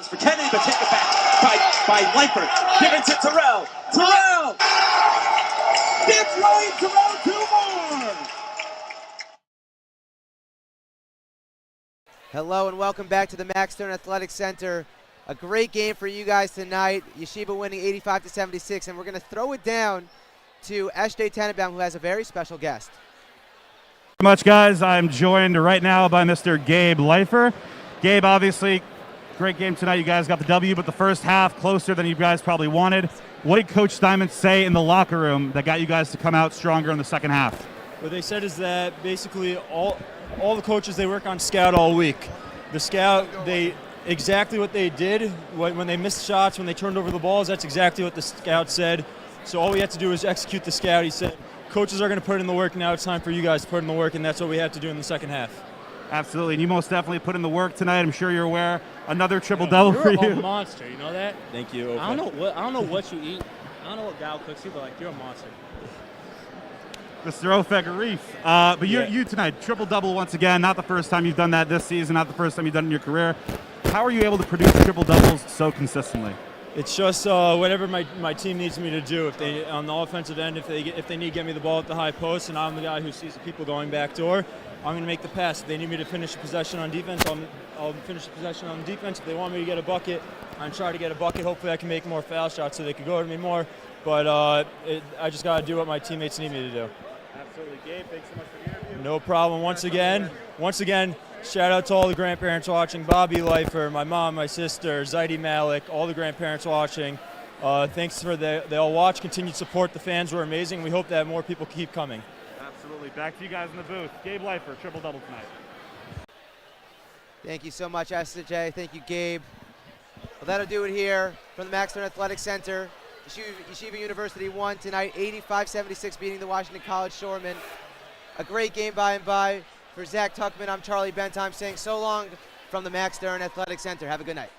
Pretending to take it back by Leifer. Give it to Terrell. Terrell! That's right, Terrell, 2 more! Hello and welcome back to the Max Stern Athletic Center. A great game for you guys tonight. Yeshiva winning 85-76, and we're going to throw it down to Tannenbaum, who has a very special guest. Thank you much, guys. I'm joined right now by Mr. Gabe Leifer. Gabe, obviously, great game tonight. You guys got the W, but the first half closer than you guys probably wanted. What did Coach Steinman say in the locker room that got you guys to come out stronger in the second half? What they said is that basically all the coaches, they work on scout all week. The scout, exactly what they did when they missed shots, when they turned over the balls, that's exactly what the scout said. So all we had to do is execute the scout. He said, coaches are going to put in the work. Now it's time for you guys to put in the work, and that's what we had to do in the second half. Absolutely, and you most definitely put in the work tonight. I'm sure you're aware. Another triple-double for you. You're a monster, you know that? Thank you. Okay. I don't know what you eat. I don't know what Gal cooks you, but like you're a monster. Mr. Ofek Arif. But you tonight, triple-double once again. Not the first time you've done that this season, not the first time you've done it in your career. How are you able to produce triple-doubles so consistently? It's just whatever my team needs me to do. If they on the offensive end, if they need to get me the ball at the high post, and I'm the guy who sees the people going back door, I'm going to make the pass. If they need me to finish a possession on defense, I'll finish the possession on defense. If they want me to get a bucket, I'm trying to get a bucket. Hopefully I can make more foul shots so they can go to me more. But I just got to do what my teammates need me to do. Absolutely. Gabe, thanks so much for the interview. No problem. Once again, shout out to all the grandparents watching. Bobby Leifer, my mom, my sister, Zaidi Malik, all the grandparents watching. Thanks for they all watch. Continued support. The fans were amazing. We hope that more people keep coming. Absolutely. Back to you guys in the booth. Gabe Leifer, triple-double tonight. Thank you so much, SJ. Thank you, Gabe. Well, that'll do it here from the Max Stern Athletic Center. Yeshiva University won tonight, 85-76, beating the Washington College Shoremen. A great game by and by. For Zach Tuchman, I'm Charlie Bendheim saying so long from the Max Stern Athletic Center. Have a good night.